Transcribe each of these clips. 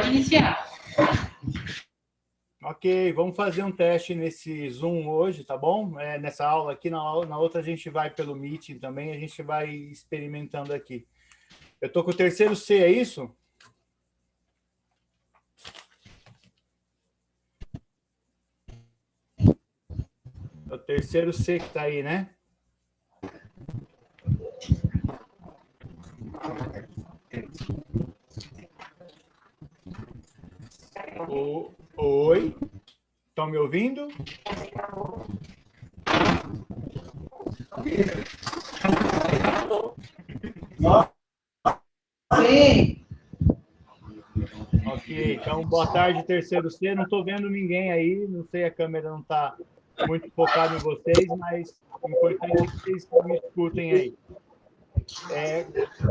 Pode iniciar. Ok, vamos fazer um teste nesse Zoom hoje, tá bom? Nessa aula aqui, na outra a gente vai pelo Meeting também, a gente vai experimentando aqui. Eu estou com o terceiro C, é isso? É o terceiro C que está aí, né? Oi? Estão me ouvindo? Sim. Ok, então boa tarde, terceiro C. Não estou vendo ninguém aí, não sei, a câmera não está muito focada em vocês, mas o importante é que vocês me escutem aí.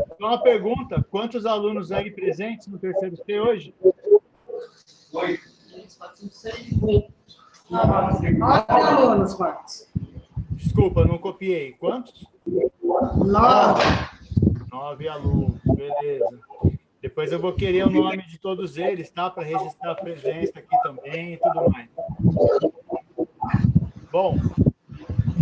Então, uma pergunta, quantos alunos aí presentes no terceiro C hoje? 8. 9 alunos, Marcos. Desculpa, não copiei. Quantos? 9. 9 alunos, beleza. Depois eu vou querer o nome de todos eles, tá? Para registrar a presença aqui também e tudo mais. Bom,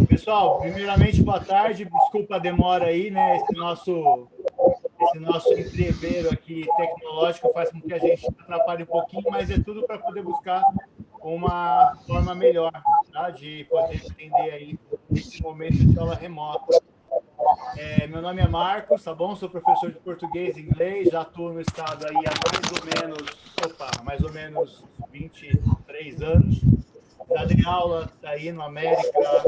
pessoal, primeiramente, boa tarde. Desculpa a demora aí, né? Esse nosso entreveiro aqui tecnológico faz com que a gente atrapalhe um pouquinho, mas é tudo para poder buscar uma forma melhor, tá? De poder atender aí nesse momento de aula remota. Meu nome é Marcos, tá bom? Sou professor de português e inglês, já estou no estado aí há mais ou menos 23 anos. Já dei aula aí no América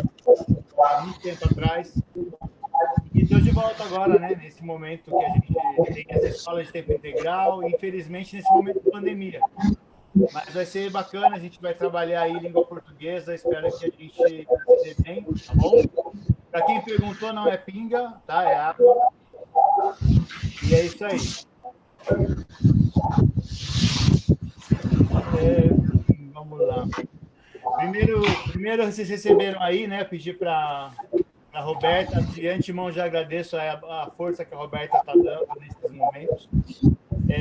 há muito tempo atrás. E estou de volta agora, né? Nesse momento que a gente tem essa escola de tempo integral, e infelizmente nesse momento de pandemia. Mas vai ser bacana, a gente vai trabalhar aí língua portuguesa, espero que a gente se dê bem, tá bom? Para quem perguntou, não é pinga, tá? É água. E é isso aí. Vamos lá. Primeiro vocês receberam aí, né? Pedi para a Roberta, de antemão já agradeço a força que a Roberta está dando nesses momentos.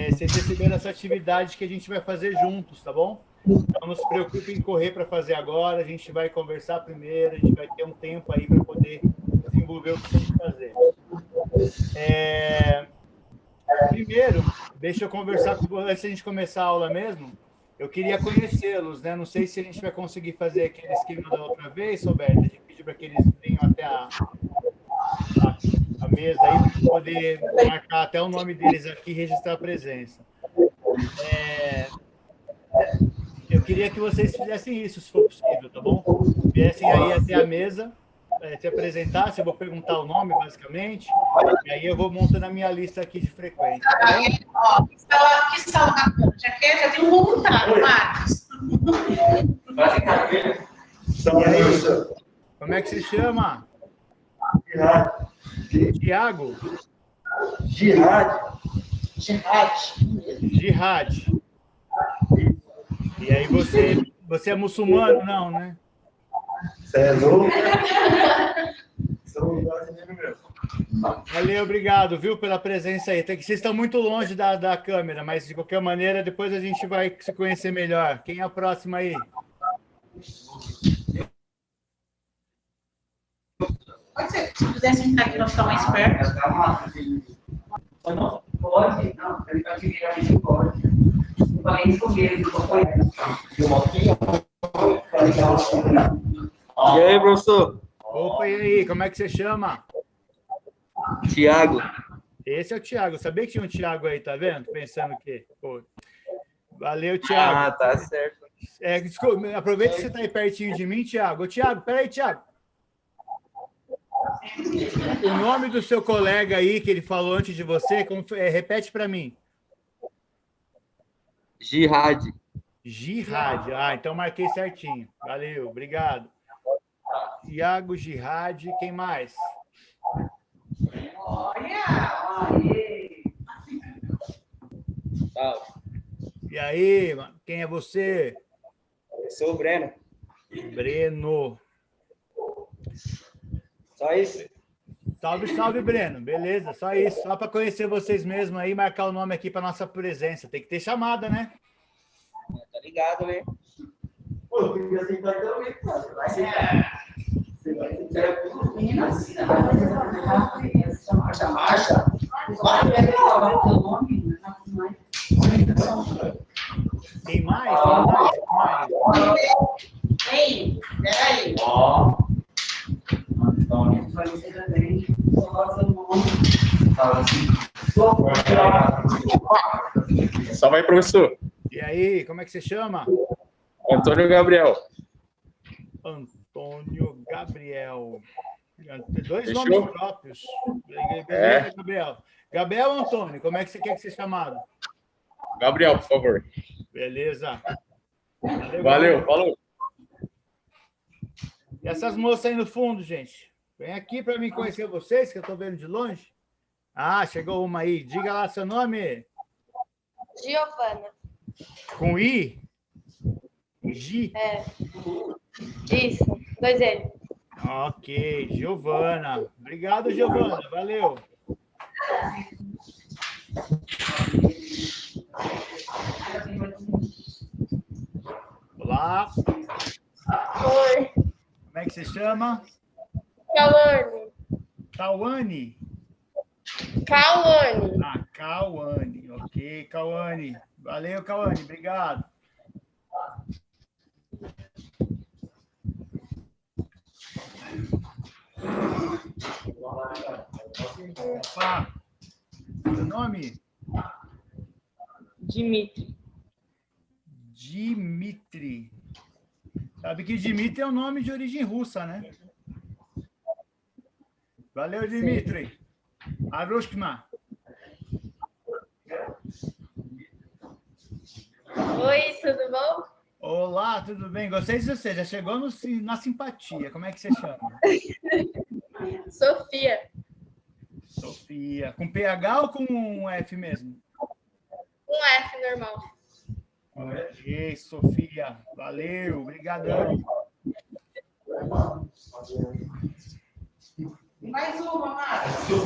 Vocês receberam essa atividade que a gente vai fazer juntos, tá bom? Então, não se preocupe em correr para fazer agora, a gente vai conversar primeiro, a gente vai ter um tempo aí para poder desenvolver o que tem que fazer. Primeiro, deixa eu conversar com vocês, antes de a gente começar a aula mesmo, eu queria conhecê-los, né? Não sei se a gente vai conseguir fazer aquele esquema da outra vez, Roberta, de pedir para que eles venham até a mesa aí, para poder marcar até o nome deles aqui e registrar a presença. Eu queria que vocês fizessem isso, se for possível, tá bom? Viessem aí até a mesa, se apresentassem, eu vou perguntar o nome, basicamente, e aí eu vou montando a minha lista aqui de frequência, tá bom? Ó, que sala bacana. Já tem um voluntário, Marcos. E aí, como é que se chama? Tiago? Jihad. E aí você é muçulmano? Não, né? Você é louco? Sou brasileiro mesmo. Valeu, obrigado, viu, pela presença aí. Vocês estão muito longe da câmera, mas de qualquer maneira, depois a gente vai se conhecer melhor. Quem é a próxima aí? Pode ser, se pudesse ficar aqui para ficar mais perto. Não, pode, não, ele vai vir a gente pode. Eu falei isso mesmo, E aí, professor? Opa, e aí, como é que você chama? Tiago. Esse é o Tiago. Sabia que tinha um Tiago aí, tá vendo? Pensando que... Pô. Valeu, Tiago. Ah, tá certo. Desculpa, aproveita que você está aí pertinho de mim, Tiago. Ô, Tiago, peraí, Tiago. O nome do seu colega aí, que ele falou antes de você, repete para mim. Jihad. Jihad. Ah, então marquei certinho. Valeu, obrigado. Tiago, Jihad, quem mais? Olha! E aí, mano, quem é você? Eu sou o Breno. Breno. Só isso? Salve, salve, Breno. Beleza, só isso. Só para conhecer vocês mesmo aí, marcar o nome aqui para nossa presença. Tem que ter chamada, né? Tá ligado, né? Pô, eu queria sentar também, cara. Vai sentar. Você vai sentar. Marcha. Tem mais? Tem mais? Tem mais? Ei, peraí. Ó. Antônio. Salve aí, professor. E aí, como é que você chama? Antônio Gabriel. Antônio Gabriel. Tem dois Fechou? nomes próprios. Beleza, É. Gabriel. Gabriel Antônio, como é que você quer que seja chamado? Gabriel, por favor. Beleza. Valeu, falou. E essas moças aí no fundo, gente? Vem aqui para mim conhecer vocês, que eu estou vendo de longe. Ah, chegou uma aí. Diga lá seu nome. Giovana. Com I? Gi? É. Isso. 2 L. Ok, Giovana. Obrigado, Giovana. Valeu. Olá. Oi. Como é que você chama? Cauane. Tawane? Cauane. Ah, Cauane. Ok, Cauane. Valeu, Cauane. Obrigado. Opa. Seu nome? Dimitri. Dimitri. Sabe que Dimitri é um nome de origem russa, né? Valeu, Dimitri. Arushkma. Oi, tudo bom? Olá, tudo bem? Gostei de você. Já chegou na simpatia. Como é que você chama? Sofia. Sofia. Com PH ou com um F mesmo? Um F normal. Ok, Sofia. Valeu, obrigadão. Mais uma, Márcia.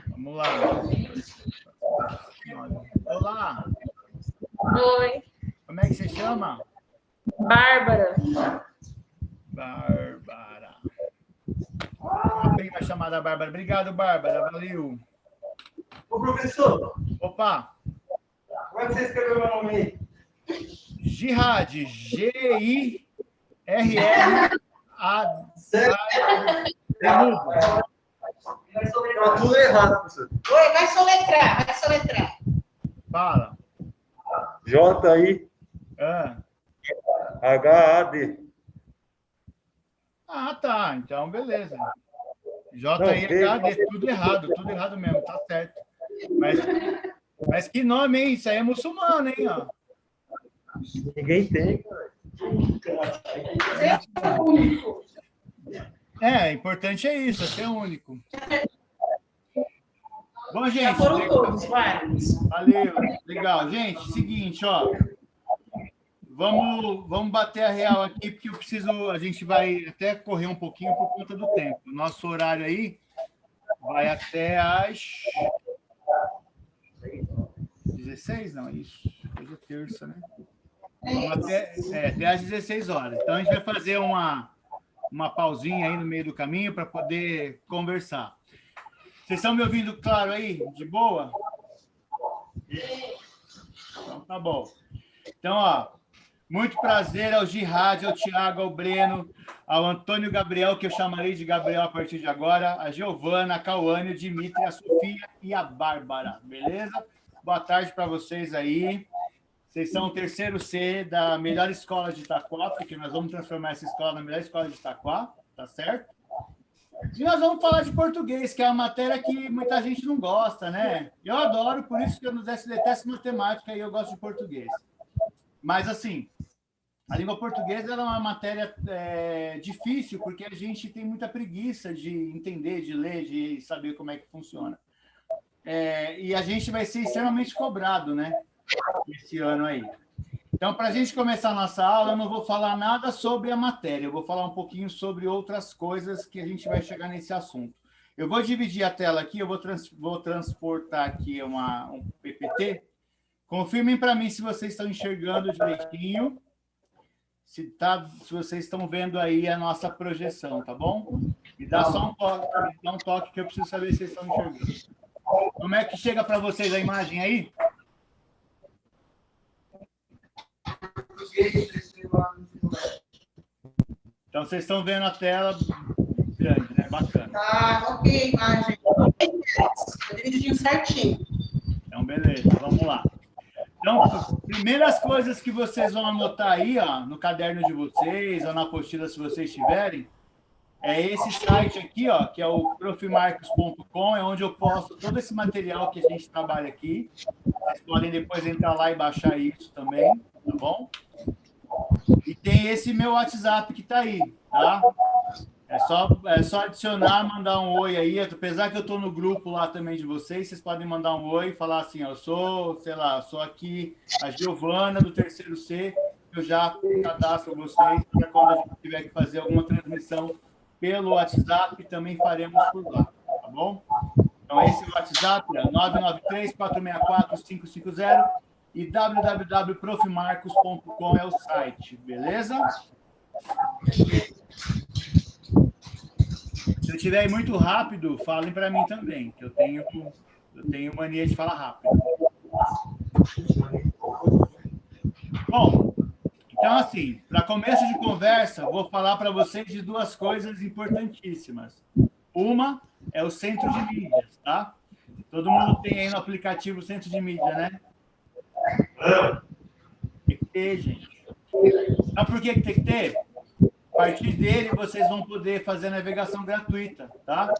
Vamos lá. Olá, Oi. como é que você chama? Bárbara. Bárbara. Uma prima chamada Bárbara. Obrigado, Bárbara. Valeu. Ô, professor, Opa, como é que você escreveu meu nome aí? Girard. G-I-R-R-A. Sério? Demudo. Tá tudo errado, professor. Oi, vai soletrar, vai soletrar. Fala. J-I-H-A-D. Ah, tá. Então, beleza. J-I-H-D, tudo errado mesmo, tá certo. Mas que nome, hein? Isso aí é muçulmano, hein? Ó. Ninguém tem, cara. Você é o único. É, importante é isso, é ser único. Bom, Já gente, foram todos, vai. valeu, legal. Gente, seguinte, ó. Vamos bater a real aqui, porque a gente vai até correr um pouquinho por conta do tempo. O nosso horário aí vai até às 16, não, é isso. Hoje é terça, né? Vamos até às 16 horas. Então, a gente vai fazer uma pausinha aí no meio do caminho para poder conversar. Vocês estão me ouvindo claro aí? De boa? Então, tá bom. Então, ó, muito prazer ao Girard, ao Tiago, ao Breno, ao Antônio Gabriel, que eu chamarei de Gabriel a partir de agora, a Giovana, a Cauane, o Dimitri, a Sofia e a Bárbara, beleza? Boa tarde para vocês aí. Vocês são o terceiro C da melhor escola de Itaquá, porque nós vamos transformar essa escola na melhor escola de Itaquá, tá certo? E nós vamos falar de português, que é uma matéria que muita gente não gosta, né? Eu adoro, por isso que eu detesto matemática e eu gosto de português. Mas, assim, a língua portuguesa ela é uma matéria difícil, porque a gente tem muita preguiça de entender, de ler, de saber como é que funciona. E a gente vai ser extremamente cobrado, né? Esse ano aí. Então, para a gente começar a nossa aula, eu não vou falar nada sobre a matéria, eu vou falar um pouquinho sobre outras coisas que a gente vai chegar nesse assunto. Eu vou dividir a tela aqui, eu vou transportar aqui um PPT. Confirmem para mim se vocês estão enxergando direitinho, se vocês estão vendo aí a nossa projeção, tá bom? Me dá só um toque que eu preciso saber se vocês estão enxergando. Como é que chega para vocês a imagem aí? Então, vocês estão vendo a tela grande, né? Bacana. Tá, ok, imagem. Eu direitinho certinho. Então, beleza, vamos lá. Então, primeiras coisas que vocês vão anotar aí, ó, no caderno de vocês, ou na apostila, se vocês tiverem, é esse site aqui, ó, que é o profmarcos.com, é onde eu posto todo esse material que a gente trabalha aqui. Vocês podem depois entrar lá e baixar isso também, tá bom? E tem esse meu WhatsApp que está aí, tá? É só adicionar, mandar um oi aí. Apesar que eu estou no grupo lá também de vocês mandar um oi e falar assim, ó, eu sou, sei lá, sou aqui a Giovana do terceiro C, eu já cadastro vocês para quando a gente tiver que fazer alguma transmissão pelo WhatsApp, também faremos por lá, tá bom? Então, esse é o WhatsApp, é 993-464-550 e www.profmarcos.com é o site, beleza? Se eu estiver muito rápido, falem para mim também, que eu tenho mania de falar rápido. Bom, então assim, para começo de conversa, vou falar para vocês de duas coisas importantíssimas. Uma é o centro de mídias, tá? Todo mundo tem aí no aplicativo o centro de mídia, né? Tem que ter, gente. Sabe por que tem que ter? A partir dele, vocês vão poder fazer navegação gratuita, tá?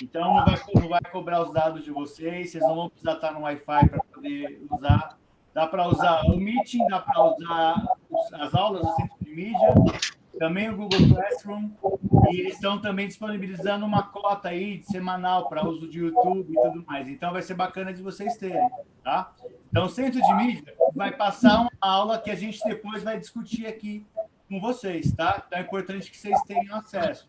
Então, não vai cobrar os dados de vocês, vocês não vão precisar estar no Wi-Fi para poder usar. Dá para usar o Meeting, dá para usar as aulas do centro de mídia, também o Google Classroom, e eles estão também disponibilizando uma cota aí semanal para uso de YouTube e tudo mais. Então, vai ser bacana de vocês terem, tá? Então, o centro de mídia vai passar uma aula que a gente depois vai discutir aqui com vocês, tá? Então, é importante que vocês tenham acesso.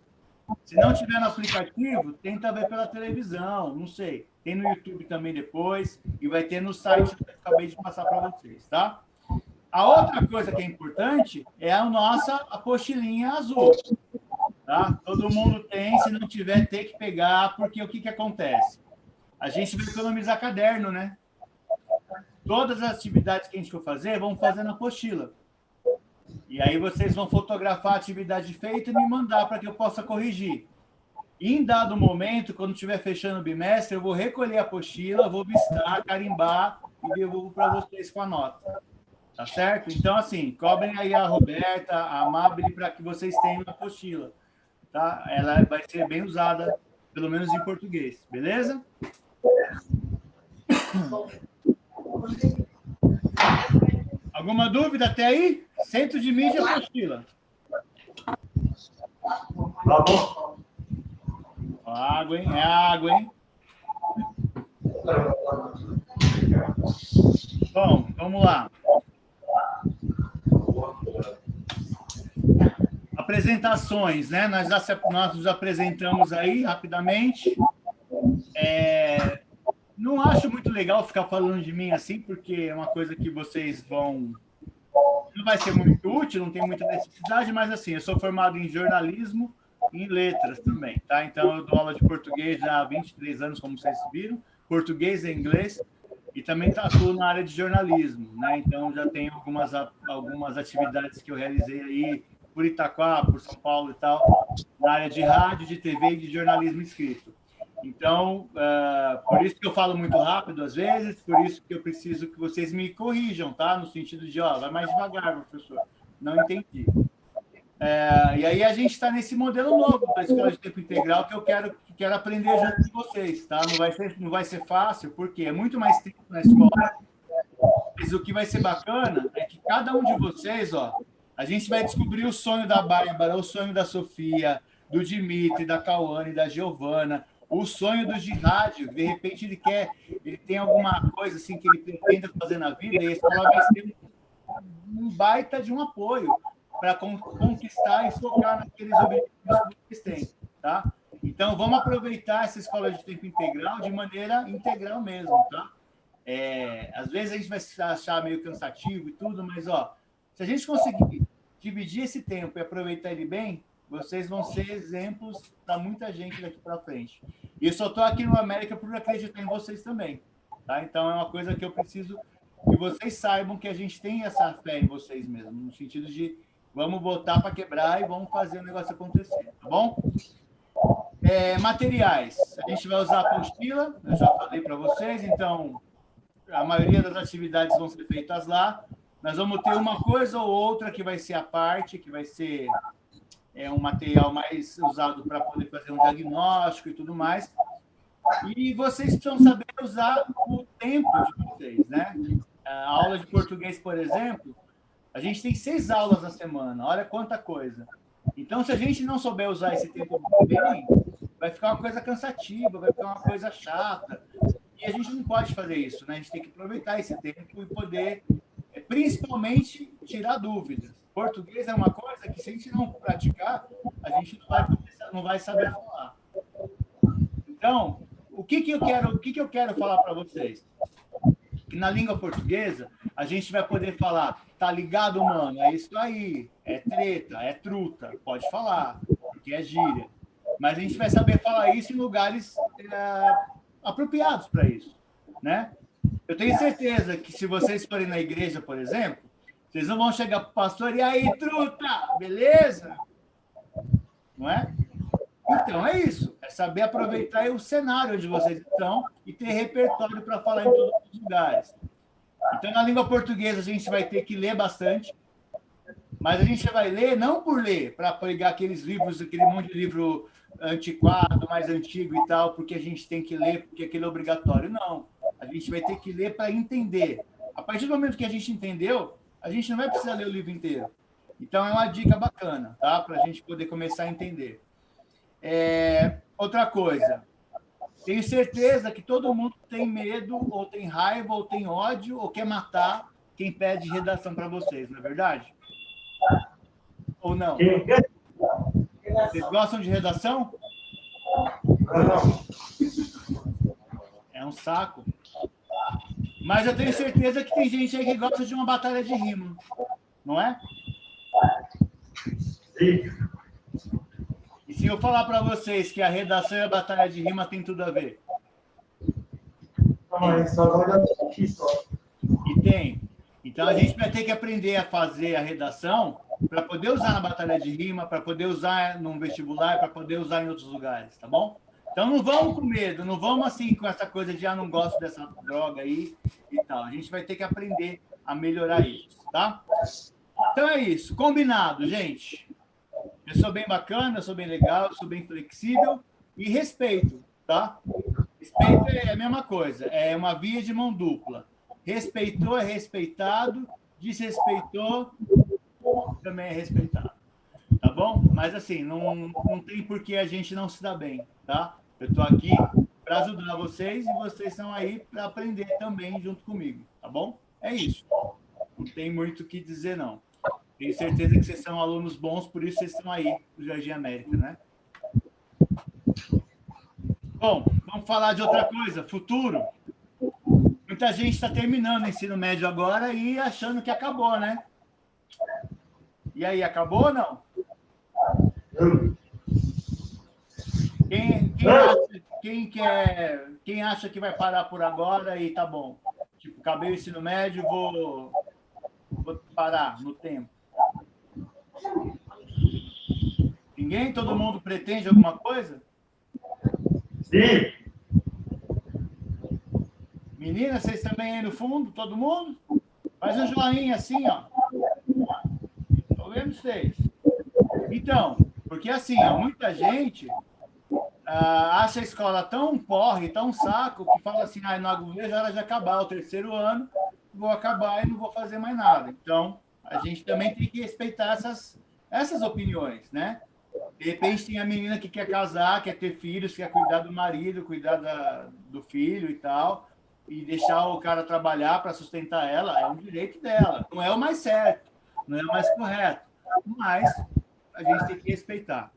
Se não tiver no aplicativo, tenta ver pela televisão, não sei. Tem no YouTube também depois, e vai ter no site que eu acabei de passar para vocês, tá? A outra coisa que é importante é a nossa apostilinha azul, tá? Todo mundo tem, se não tiver, tem que pegar, porque o que acontece? A gente vai economizar caderno, né? Todas as atividades que a gente for fazer, vamos fazer na apostila. E aí vocês vão fotografar a atividade feita e me mandar para que eu possa corrigir. E em dado momento, quando estiver fechando o bimestre, eu vou recolher a apostila, vou vistar, carimbar e devolvo para vocês com a nota. Tá certo? Então, assim, cobrem aí a Roberta, a Amabile, para que vocês tenham a apostila. Tá? Ela vai ser bem usada, pelo menos em português. Beleza? Alguma dúvida até aí? Centro de mídia, apostila. Tá bom. Água, hein? É água, hein? Bom, vamos lá. Apresentações, né? Nós nos apresentamos aí rapidamente. Não acho muito legal ficar falando de mim assim, porque é uma coisa que vocês vão... Não vai ser muito útil, não tem muita necessidade, mas assim, eu sou formado em jornalismo e em letras também, tá? Então, eu dou aula de português já há 23 anos, como vocês viram, português e inglês, e também atuo na área de jornalismo, né? Então, já tenho algumas atividades que eu realizei aí por Itaquá, por São Paulo e tal, na área de rádio, de TV e de jornalismo escrito. Então, por isso que eu falo muito rápido às vezes, por isso que eu preciso que vocês me corrijam, tá? No sentido de, ó, vai mais devagar, professor. Não entendi. E aí a gente está nesse modelo novo da Escola de Tempo Integral que eu quero aprender junto com vocês, tá? Não vai ser fácil, porque é muito mais tempo na escola, mas o que vai ser bacana é que cada um de vocês, ó, a gente vai descobrir o sonho da Bárbara, o sonho da Sofia, do Dimitri, da Cauane, da Giovana, o sonho do de rádio. De repente ele tem alguma coisa assim que ele pretende fazer na vida, e a escola vai ser um baita de um apoio para conquistar e focar naqueles objetivos que vocês têm, tá? Então, vamos aproveitar essa escola de tempo integral de maneira integral mesmo, tá? Às vezes a gente vai se achar meio cansativo e tudo, mas, ó, se a gente conseguir dividir esse tempo e aproveitar ele bem, vocês vão ser exemplos para muita gente daqui para frente. E eu só estou aqui no América por acreditar em vocês também, tá? Então, é uma coisa que eu preciso que vocês saibam que a gente tem essa fé em vocês mesmo, no sentido de vamos botar para quebrar e vamos fazer o negócio acontecer, tá bom? Materiais. A gente vai usar a apostila, eu já falei para vocês, então a maioria das atividades vão ser feitas lá. Nós vamos ter uma coisa ou outra que vai ser a parte, que vai ser um material mais usado para poder fazer um diagnóstico e tudo mais. E vocês precisam saber usar o tempo de vocês, né? A aula de português, por exemplo, a gente tem 6 aulas na semana, olha quanta coisa. Então, se a gente não souber usar esse tempo bem, vai ficar uma coisa cansativa, vai ficar uma coisa chata. E a gente não pode fazer isso, né? A gente tem que aproveitar esse tempo e poder, principalmente, tirar dúvidas. Português é uma coisa que, se a gente não praticar, a gente não vai saber falar. Então, o que eu quero falar para vocês? Que na língua portuguesa, a gente vai poder falar, tá ligado, mano? É isso aí, é treta, é truta, pode falar, porque é gíria. Mas a gente vai saber falar isso em lugares apropriados para isso, né? Eu tenho certeza que se vocês forem na igreja, por exemplo, vocês não vão chegar para o pastor e aí, truta, beleza? Não é? Então, é isso. É saber aproveitar o cenário onde vocês estão e ter repertório para falar em todos os lugares. Então, na língua portuguesa, a gente vai ter que ler bastante, mas a gente vai ler não por ler, para pegar aqueles livros, aquele monte de livro antiquado, mais antigo e tal, porque a gente tem que ler, porque aquele é obrigatório. Não. A gente vai ter que ler para entender. A partir do momento que a gente entendeu, a gente não vai precisar ler o livro inteiro. Então, é uma dica bacana, tá? Para a gente poder começar a entender. Outra coisa, tenho certeza que todo mundo tem medo, ou tem raiva, ou tem ódio, ou quer matar quem pede redação para vocês, não é verdade? Ou não? Vocês gostam de redação? É um saco. Mas eu tenho certeza que tem gente aí que gosta de uma batalha de rima, não é? Sim. E se eu falar para vocês que a redação e a batalha de rima tem tudo a ver? Não, é só aqui só. E tem. Então, a gente vai ter que aprender a fazer a redação para poder usar na batalha de rima, para poder usar no vestibular, para poder usar em outros lugares, tá bom? Então, não vamos com medo, não vamos assim com essa coisa de não gosto dessa droga aí e tal. A gente vai ter que aprender a melhorar isso, tá? Então, é isso. Combinado, gente. Eu sou bem bacana, eu sou bem legal, eu sou bem flexível e respeito, tá? Respeito é a mesma coisa, é uma via de mão dupla. Respeitou é respeitado, desrespeitou também é respeitado, tá bom? Mas assim, não tem por que a gente não se dar bem, tá? Eu tô aqui para ajudar vocês e vocês estão aí para aprender também junto comigo, tá bom? É isso. Não tem muito o que dizer, não. Tenho certeza que vocês são alunos bons, por isso vocês estão aí no Jardim América, né? Bom, vamos falar de outra coisa, futuro. Muita gente está terminando o ensino médio agora e achando que acabou, né? E aí, acabou ou não? Quem acha que vai parar por agora e tá bom? Tipo, acabei o ensino médio, vou parar no tempo. Ninguém? Todo mundo pretende alguma coisa? Sim. Meninas, vocês também aí no fundo? Todo mundo? Faz um joinha assim, ó. Estou vendo vocês. Então, porque assim, ó, muita gente acha a escola tão porre, tão saco, que fala assim, não vejo a hora de acabar o 3º ano, vou acabar e não vou fazer mais nada. Então, a gente também tem que respeitar essas opiniões, né? De repente tem a menina que quer casar, quer ter filhos, quer cuidar do marido, cuidar do filho e tal. e deixar o cara trabalhar para sustentar ela, é um direito dela. Não é o mais certo, não é o mais correto, mas a gente tem que respeitar.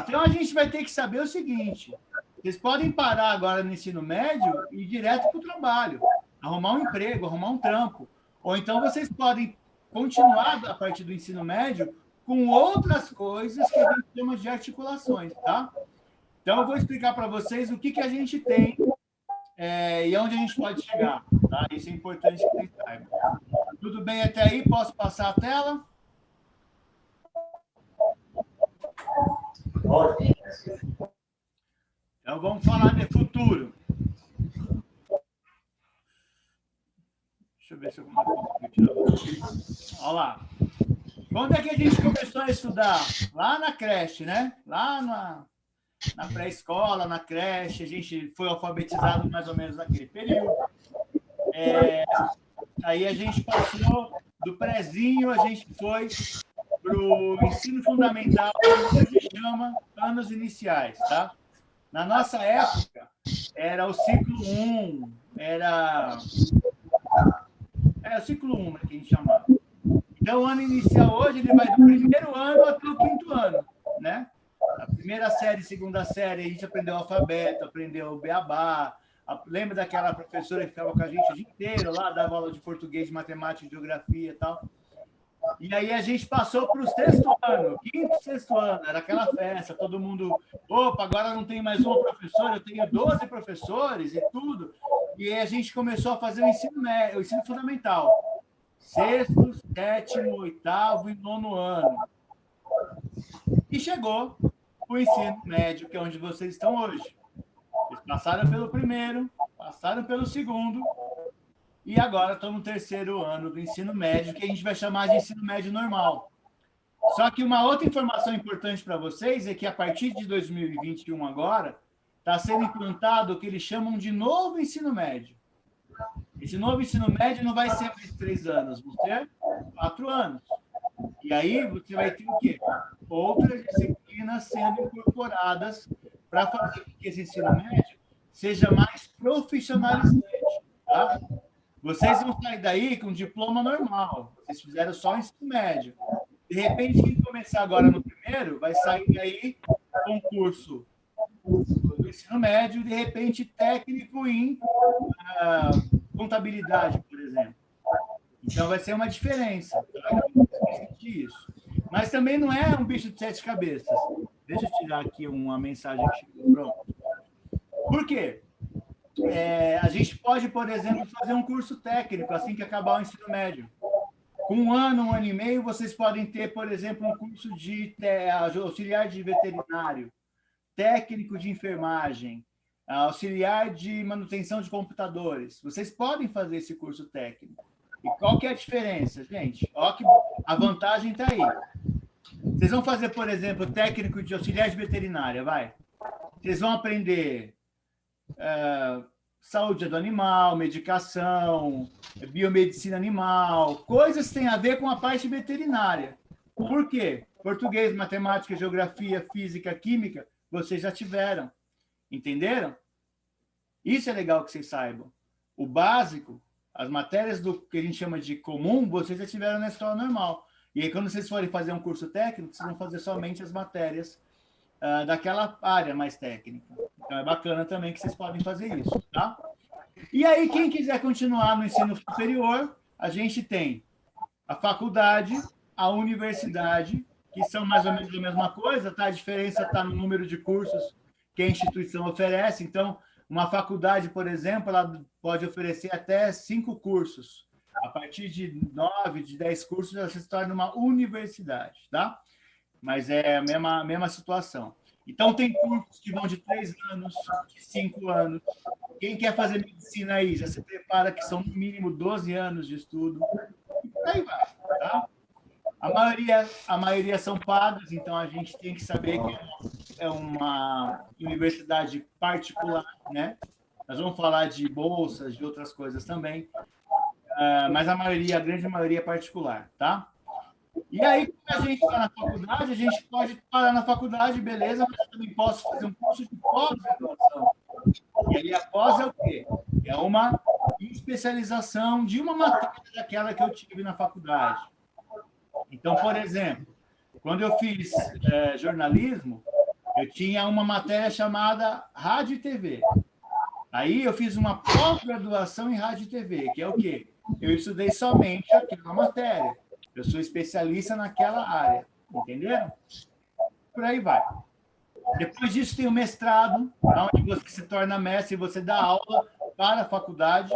Então, a gente vai ter que saber o seguinte: vocês podem parar agora no ensino médio e ir direto para o trabalho, arrumar um emprego, arrumar um trampo. Ou então, vocês podem continuar a partir do ensino médio com outras coisas que a gente chama de articulações, tá? Então, eu vou explicar para vocês o que a gente tem e onde a gente pode chegar, tá? Isso é importante que vocês saibam. Tudo bem até aí? Posso passar a tela? Então, vamos falar de futuro. Deixa eu ver se eu consigo. Olha lá. Quando é que a gente começou a estudar? Lá na creche, né? Lá na pré-escola, na creche, a gente foi alfabetizado mais ou menos naquele período. Aí a gente passou do prézinho, a gente foi para o ensino fundamental, que hoje chama anos iniciais, tá? Na nossa época, era o ciclo 1, era o ciclo 1, né, que a gente chamava. Então, o ano inicial hoje, ele vai do primeiro ano até o quinto ano, né? A primeira série, segunda série, a gente aprendeu o alfabeto, aprendeu o beabá. Lembra daquela professora que ficava com a gente o dia inteiro lá, dava aula de português, matemática, geografia e tal? E aí a gente passou para o sexto ano, quinto, sexto ano, era aquela festa, todo mundo, opa, agora não tem mais uma professora, eu tenho 12 professores e tudo. E aí a gente começou a fazer o ensino fundamental. Sexto, sétimo, oitavo e nono ano. E chegou o ensino médio, que é onde vocês estão hoje. Eles passaram pelo primeiro, passaram pelo segundo, e agora estão no terceiro ano do ensino médio, que a gente vai chamar de ensino médio normal. Só que uma outra informação importante para vocês é que a partir de 2021 agora, está sendo implantado o que eles chamam de novo ensino médio. Esse novo ensino médio não vai ser mais 3 anos, vão ser 4 anos. E aí você vai ter o quê? Outras disciplinas sendo incorporadas para fazer com que esse ensino médio seja mais profissionalizante, tá? Vocês vão sair daí com diploma normal. Vocês fizeram só o ensino médio. De repente, quem começar agora no primeiro, vai sair daí concurso do ensino médio, de repente técnico em contabilidade, por exemplo. Então, vai ser uma diferença. Tá? Isso. Mas também não é um bicho de 7 cabeças. Deixa eu tirar aqui uma mensagem que chegou. Pronto. Por quê? A gente pode, por exemplo, fazer um curso técnico assim que acabar o ensino médio. Com 1 ano, 1 ano e meio, vocês podem ter, por exemplo, um curso de auxiliar de veterinário, técnico de enfermagem, auxiliar de manutenção de computadores. Vocês podem fazer esse curso técnico. E qual que é a diferença, gente? Ó, que a vantagem está aí. Vocês vão fazer, por exemplo, técnico de auxiliar de veterinária, vai. Vocês vão aprender saúde do animal, medicação, biomedicina animal, coisas que têm a ver com a parte veterinária. Por quê? Português, matemática, geografia, física, química, vocês já tiveram. Entenderam? Isso é legal que vocês saibam. O básico, as matérias do que a gente chama de comum, vocês já tiveram na escola normal. E aí, quando vocês forem fazer um curso técnico, vocês vão fazer somente as matérias daquela área mais técnica. Então, é bacana também que vocês podem fazer isso, tá? E aí, quem quiser continuar no ensino superior, a gente tem a faculdade, a universidade, que são mais ou menos a mesma coisa, tá? A diferença está no número de cursos que a instituição oferece. Então, uma faculdade, por exemplo, ela pode oferecer até 5 cursos. A partir de 9, de 10 cursos, ela se torna uma universidade, tá? Mas é a mesma situação. Então, tem cursos que vão de 3 anos, de 5 anos. Quem quer fazer medicina aí, já se prepara que são no mínimo 12 anos de estudo. E aí vai, tá? A maioria são pagas, então a gente tem que saber que é uma universidade particular, né? Nós vamos falar de bolsas, de outras coisas também, mas a grande maioria é particular, tá? E aí, quando a gente está na faculdade, a gente pode parar na faculdade, beleza, mas eu também posso fazer um curso de pós-graduação. E aí, a pós é o quê? É uma especialização de uma matéria daquela que eu tive na faculdade. Então, por exemplo, quando eu fiz jornalismo, eu tinha uma matéria chamada Rádio e TV. Aí eu fiz uma pós-graduação em Rádio e TV, que é o quê? Eu estudei somente aquela matéria. Eu sou especialista naquela área. Entenderam? Por aí vai. Depois disso tem o mestrado, onde você se torna mestre e você dá aula para a faculdade.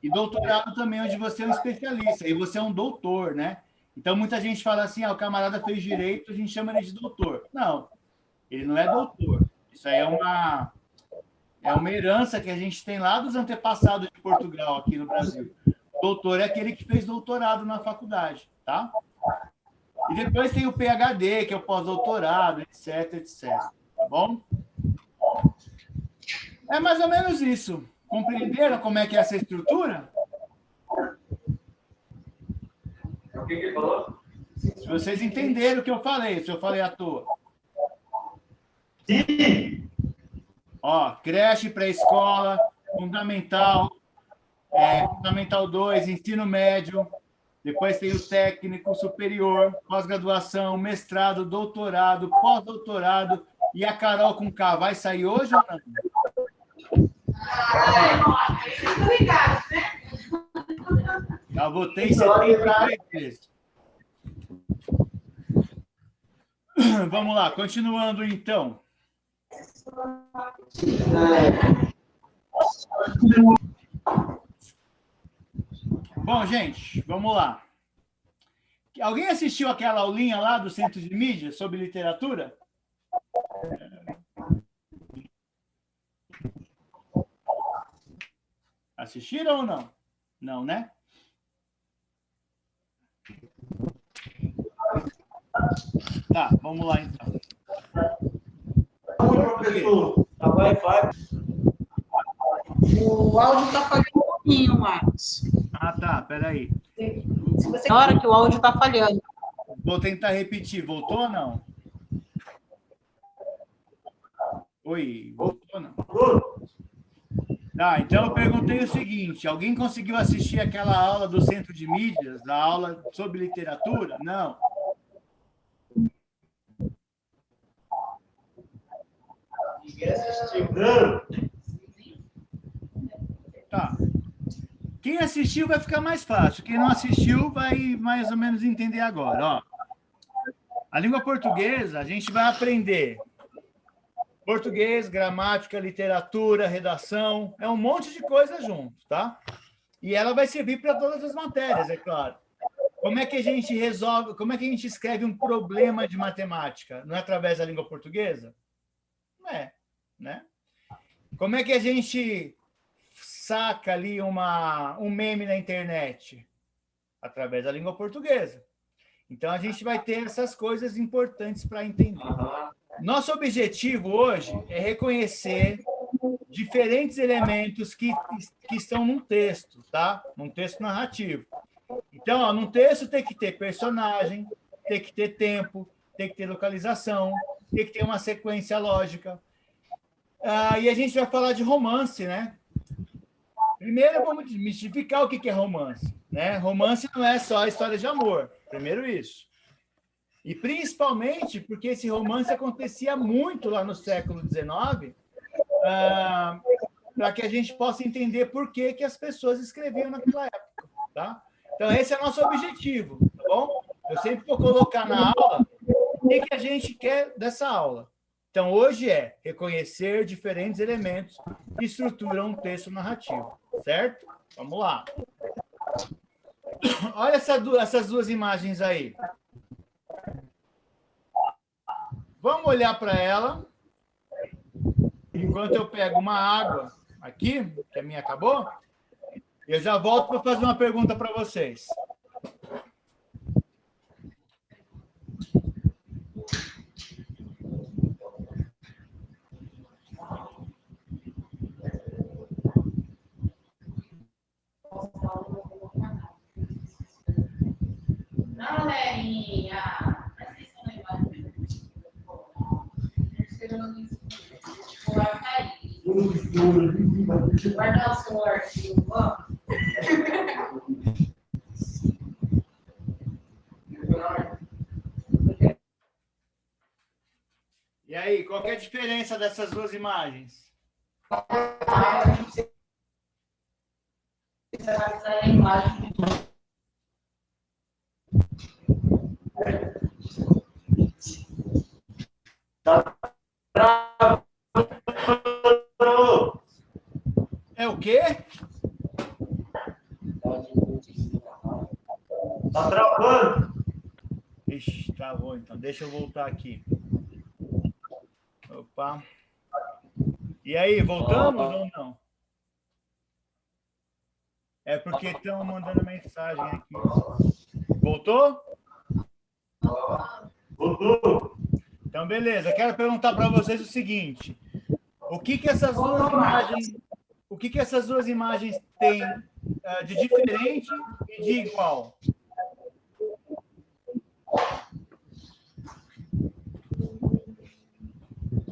E doutorado também, onde você é um especialista. E você é um doutor, né? Então, muita gente fala assim, o camarada fez direito, a gente chama ele de doutor. Não, ele não é doutor. Isso aí é uma herança que a gente tem lá dos antepassados de Portugal, aqui no Brasil. Doutor é aquele que fez doutorado na faculdade, tá? E depois tem o PhD, que é o pós-doutorado, etc, etc. Tá bom? É mais ou menos isso. Compreenderam como é que é essa estrutura? O que ele falou? Se vocês entenderam o que eu falei, se eu falei à toa. Sim! Ó, creche, pré-escola, fundamental, fundamental 2, ensino médio, depois tem o técnico, superior, pós-graduação, mestrado, doutorado, pós-doutorado, e a Carol com K vai sair hoje ou não? Obrigado, né? Já votei 73 vezes. Vamos lá, continuando então. Bom, gente, vamos lá. Alguém assistiu aquela aulinha lá do Centro de Mídia sobre literatura? Assistiram ou não? Não, né? Tá, vamos lá então. Professor, a Wi-Fi. O áudio está falhando um pouquinho, Marcos. Ah, tá, peraí. Se você... Na hora que o áudio está falhando. Vou tentar repetir. Voltou ou não? Oi, voltou ou não? Tá, então eu perguntei o seguinte, alguém conseguiu assistir aquela aula do Centro de Mídias, a aula sobre literatura? Não. Tá. Quem assistiu vai ficar mais fácil. Quem não assistiu vai mais ou menos entender agora. Ó. A língua portuguesa, a gente vai aprender português, gramática, literatura, redação, é um monte de coisa junto, tá? E ela vai servir para todas as matérias, é claro. Como é que a gente resolve, como é que a gente escreve um problema de matemática? Não é através da língua portuguesa? Não é, né? Como é que a gente saca ali um meme na internet? Através da língua portuguesa. Então, a gente vai ter essas coisas importantes para entender. Nosso objetivo hoje é reconhecer diferentes elementos que estão num texto, tá? Num texto narrativo. Então, ó, num texto tem que ter personagem, tem que ter tempo, tem que ter localização, tem que ter uma sequência lógica. E a gente vai falar de romance, né? Primeiro, vamos desmistificar o que é romance, né? Romance não é só a história de amor. Primeiro isso. E principalmente porque esse romance acontecia muito lá no século XIX, para que a gente possa entender por que as pessoas escreviam naquela época, tá? Então, esse é o nosso objetivo, tá bom? Eu sempre vou colocar na aula o que a gente quer dessa aula. Então, hoje é reconhecer diferentes elementos que estruturam um texto narrativo, certo? Vamos lá. Olha essas duas imagens aí. Vamos olhar para ela. Enquanto eu pego uma água aqui, que a minha acabou, eu já volto para fazer uma pergunta para vocês. Não, Lerinha. Vai cair. Guardar o seu arquivo, ó. E aí, qual que é a diferença dessas duas imagens? Visualizar a imagem. É o quê? Tá travando. Ixi, travou então. Deixa eu voltar aqui. Opa. E aí, voltamos ou não? É porque estão mandando mensagem aqui. Voltou? Voltou. Então, beleza. Quero perguntar para vocês o seguinte: o que essas duas imagens têm de diferente e de igual?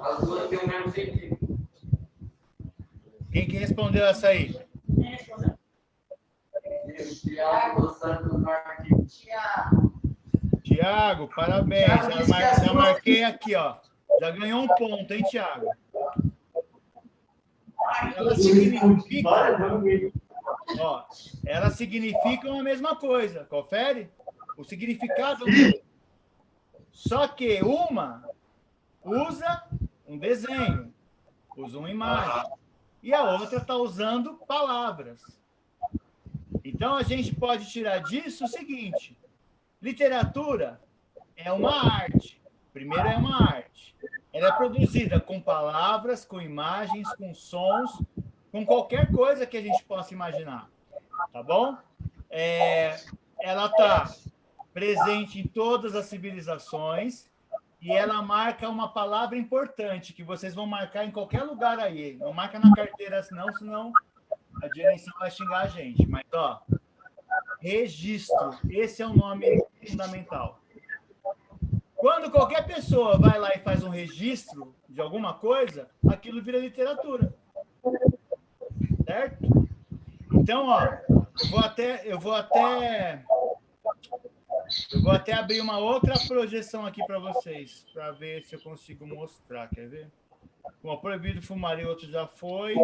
As duas têm o mesmo sentido. Quem que respondeu essa aí? Tiago Santos Martins. Tiago, parabéns. Já marquei aqui, ó. Já ganhou um ponto, hein, Tiago? Elas significam a mesma coisa. Confere? O significado muda. Só que uma usa um desenho, usa uma imagem, e a outra está usando palavras. Então, a gente pode tirar disso o seguinte: literatura é uma arte. Primeiro, é uma arte. Ela é produzida com palavras, com imagens, com sons, com qualquer coisa que a gente possa imaginar. Tá bom? Ela está presente em todas as civilizações e ela marca uma palavra importante que vocês vão marcar em qualquer lugar aí. Não marca na carteira, senão a direção vai xingar a gente. Mas, ó, registro. Esse é o nome fundamental. Quando qualquer pessoa vai lá e faz um registro de alguma coisa, aquilo vira literatura. Certo? Então, ó, eu vou até abrir uma outra projeção aqui para vocês, para ver se eu consigo mostrar. Quer ver? Bom, proibido fumar e outro já foi.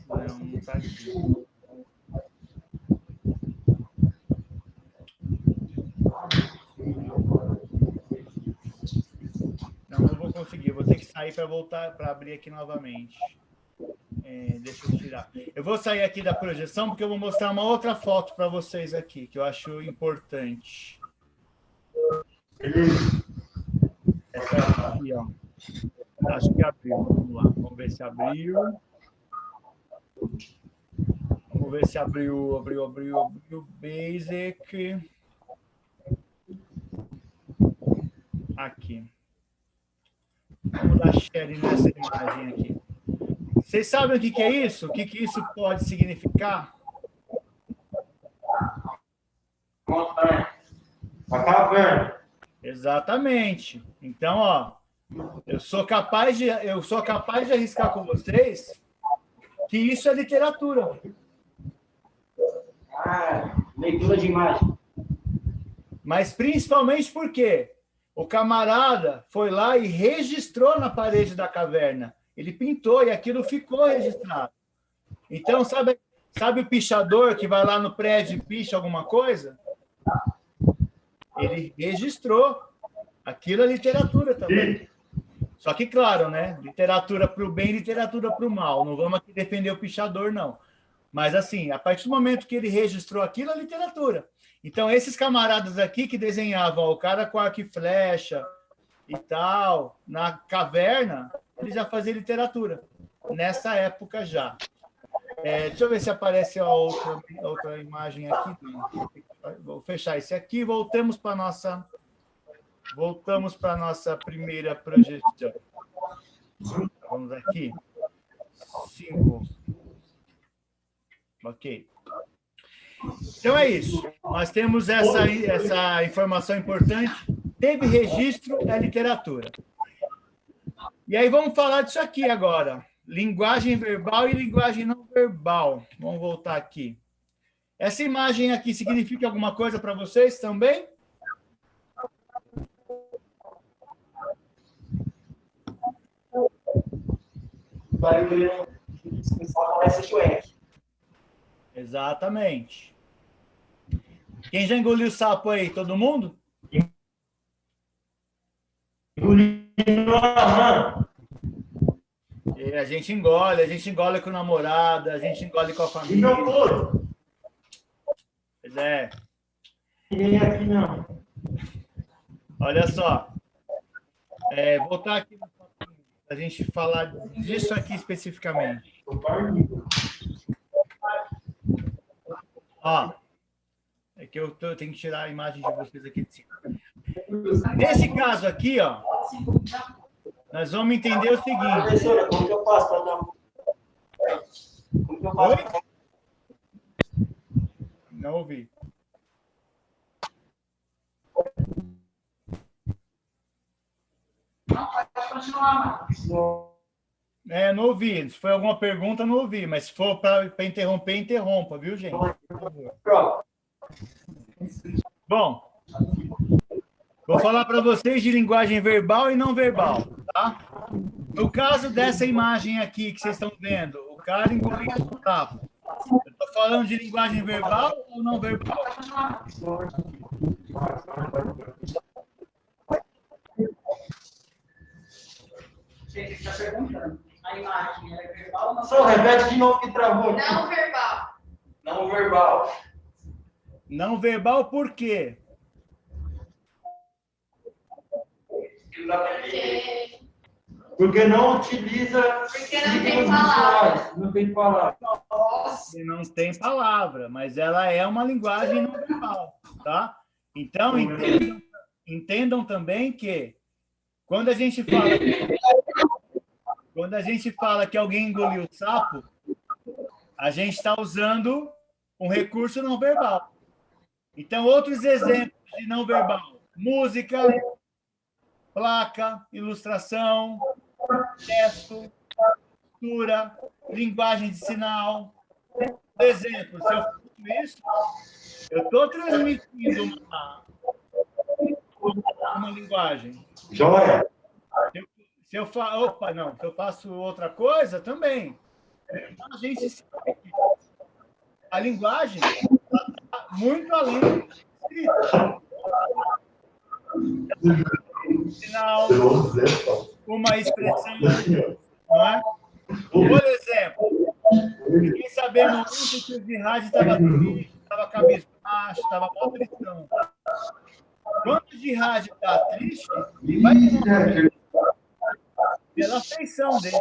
Não está aqui. Não vou conseguir. Vou ter que sair para voltar, para abrir aqui novamente. Deixa eu tirar. Eu vou sair aqui da projeção porque eu vou mostrar uma outra foto para vocês aqui, que eu acho importante. Essa aqui, ó. Acho que abriu. Vamos lá. Vamos ver se abriu. Vamos ver se abriu. Abriu. Basic. Aqui. Vamos dar share nessa imagem aqui. Vocês sabem o que é isso? O que isso pode significar? A caverna. Exatamente. Então, ó, eu sou capaz de arriscar com vocês que isso é literatura. Leitura de imagem. Mas principalmente porque o camarada foi lá e registrou na parede da caverna. Ele pintou e aquilo ficou registrado. Então, sabe o pichador que vai lá no prédio e picha alguma coisa? Ele registrou. Aquilo é literatura também. Só que, claro, né? Literatura para o bem, literatura para o mal. Não vamos aqui defender o pichador, não. Mas, assim, a partir do momento que ele registrou aquilo, é literatura. Então, esses camaradas aqui que desenhavam ó, o cara com arco e flecha e tal, na caverna, ele já fazia literatura. Nessa época já. Deixa eu ver se aparece a outra imagem aqui. Vou fechar esse aqui. Voltamos para a nossa primeira projeção. Vamos aqui. 5. Ok. Então é isso. Nós temos essa informação importante. Teve registro, é literatura. E aí vamos falar disso aqui agora. Linguagem verbal e linguagem não verbal. Vamos voltar aqui. Essa imagem aqui significa alguma coisa para vocês também? Barulho parece Shrek. Exatamente. Quem já engoliu sapo aí? Todo mundo? Engolindo a rã. A gente engole com o namorado, a gente engole com a E família. não todo. Pois é. Ninguém aqui não. Olha só. Voltar aqui para a gente falar disso aqui especificamente. Ó, é que eu tenho que tirar a imagem de vocês aqui de cima. Nesse caso aqui, ó, nós vamos entender o seguinte. Professora, como que eu faço para dar? Como que eu faço? Oi? Não ouvi. Não, pode continuar, Marcos. Não ouvi. Se foi alguma pergunta, não ouvi. Mas se for para interromper, interrompa, viu, gente? Por favor. Pronto. Bom, vou falar para vocês de linguagem verbal e não verbal, tá? No caso dessa imagem aqui que vocês estão vendo, o cara engolindo o sapo. Eu estou falando de linguagem verbal ou não verbal? Gente, está perguntando. A imagem é verbal ou não? Só repete de novo que travou. Não verbal. Não verbal. Não verbal por quê? Porque não utiliza. Porque não tem signos palavra. visuais, não tem palavra. Você não tem palavra, mas ela é uma linguagem não verbal, tá? Então, entendam também que quando a gente fala que alguém engoliu o sapo, a gente está usando um recurso não verbal. Então, outros exemplos de não verbal: música, placa, ilustração, gesto, postura, linguagem de sinal. Por exemplo, se eu faço isso, eu estou transmitindo uma linguagem. Joia. Se eu faço outra coisa, também. Então, a gente sabe que a linguagem está muito além da escrita. Sinal, uma expressão, não é? Por exemplo, fiquei sabendo ontem que o Jihad estava triste, estava cabisbaixo, estava mal tristão. Quando o Jihad está triste, ele vai pela feição dele,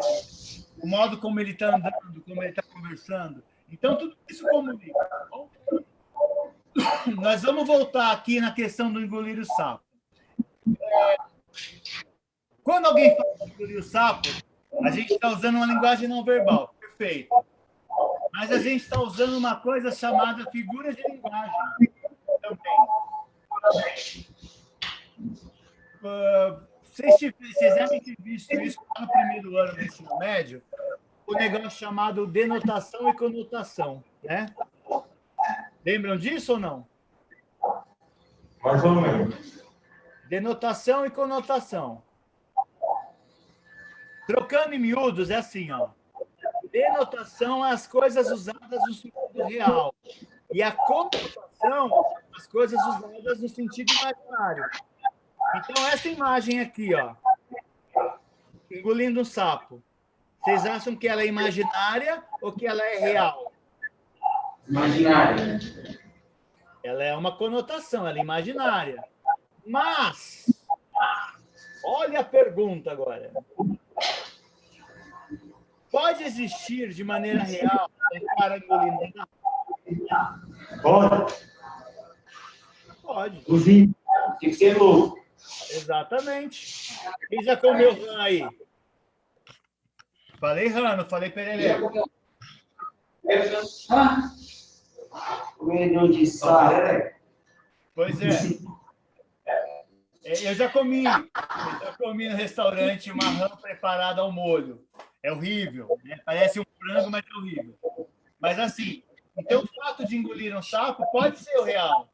o modo como ele está andando, como ele está conversando. Então, tudo isso comunica. Tá bom? Nós vamos voltar aqui na questão do engolir o sapo. Quando alguém fala de engolir o sapo, a gente está usando uma linguagem não verbal. Perfeito. Mas a gente está usando uma coisa chamada figura de linguagem também. Vocês devem ter visto isso no primeiro ano do ensino médio, o negócio chamado denotação e conotação, né? Lembram disso ou não? Mais ou menos. Denotação e conotação. Trocando em miúdos, é assim, ó. Denotação é as coisas usadas no sentido real. E a conotação, as coisas usadas no sentido imaginário. Então, essa imagem aqui, ó, engolindo um sapo, vocês acham que ela é imaginária ou que ela é real? Imaginária. Ela é uma conotação, ela é imaginária. Mas, olha a pergunta agora. Pode existir de maneira real um cara engolindo um sapo? Pode. Pode. Tem que ser louco. Exatamente. Quem já comeu rã aí? Falei rã, não falei pereré. Coelho de sapo. Pois é. Eu já comi no restaurante uma rã preparada ao molho. É horrível, né? Parece um frango, mas é horrível. Mas assim, então o fato de engolir um sapo pode ser o real,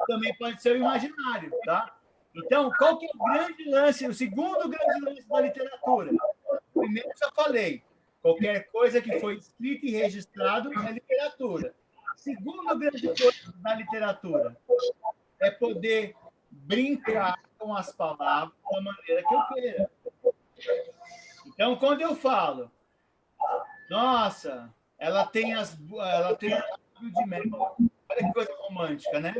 também pode ser o imaginário, tá? Então, qual que é o grande lance, o segundo grande lance da literatura? Primeiro, eu já falei, qualquer coisa que foi escrita e registrado é literatura. Segundo grande coisa da literatura é poder brincar com as palavras da maneira que eu queira. Então, quando eu falo, nossa, ela tem um lábio de mel. Olha que coisa romântica, né?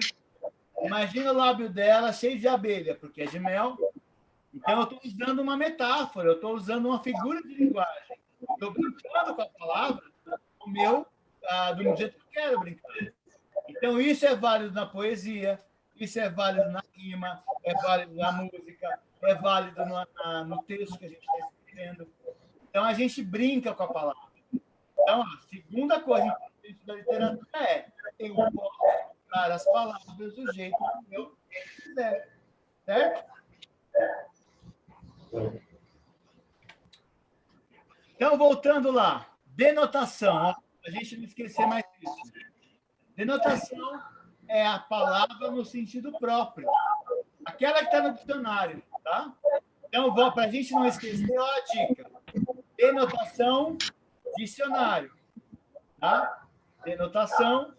Imagina o lábio dela cheio de abelha, porque é de mel. Então, eu estou usando uma metáfora, eu estou usando uma figura de linguagem. Estou brincando com a palavra do jeito que eu quero brincar. Então, isso é válido na poesia, isso é válido na rima, é válido na música, é válido no texto que a gente está escrevendo. Então, a gente brinca com a palavra. Então, a segunda coisa importante da literatura é eu posso usar as palavras do jeito que eu quiser. Certo? Então, voltando lá. Denotação. Ó, a gente não esquecer mais disso. Denotação é a palavra no sentido próprio. Aquela que está no dicionário, tá? Então, para a gente não esquecer, ó a dica. Denotação, dicionário. Tá? Denotação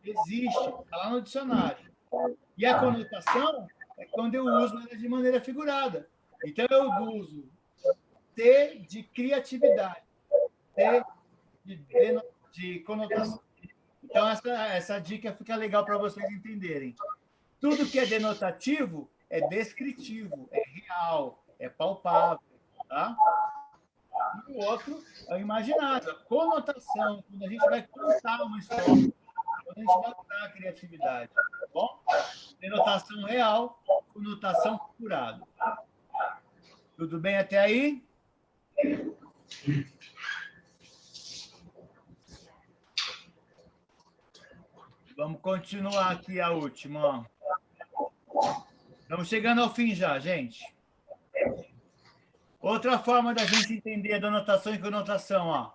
existe, está lá no dicionário. E a conotação é quando eu uso ela de maneira figurada. Então, eu uso T de criatividade, T de conotação. Então, essa dica fica legal para vocês entenderem. Tudo que é denotativo é descritivo, é real, é palpável. Tá? E o outro é o imaginário, a conotação, quando a gente vai contar uma história, quando a gente vai usar a criatividade. Tá bom? Denotação real, conotação figurada. Tudo bem até aí? Vamos continuar aqui a última. Estamos chegando ao fim já, gente. Outra forma da gente entender a denotação e conotação, ó.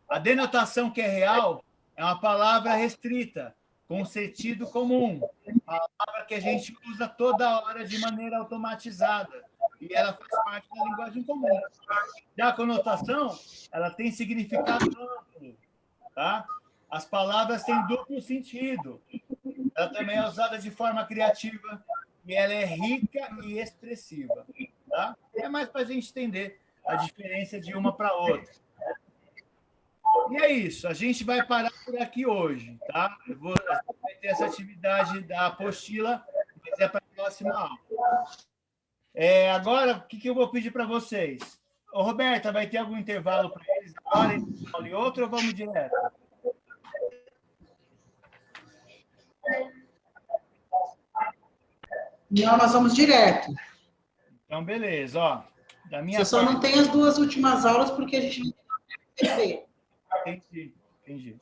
A denotação que é real é uma palavra restrita, com sentido comum. Palavra que a gente usa toda hora de maneira automatizada. E ela faz parte da linguagem comum. Já a conotação, ela tem significado amplo, tá? As palavras têm duplo sentido. Ela também é usada de forma criativa e ela é rica e expressiva, tá? É mais para a gente entender a diferença de uma para outra. E é isso. A gente vai parar por aqui hoje, tá? Vai ter essa atividade da apostila, mas é para a próxima aula. Agora, o que eu vou pedir para vocês? Ô, Roberta, vai ter algum intervalo para eles agora, e outro, ou vamos direto? Não, nós vamos direto. Então, beleza. Ó, da minha Você só não tem as duas últimas aulas porque a gente não tem. Entendi.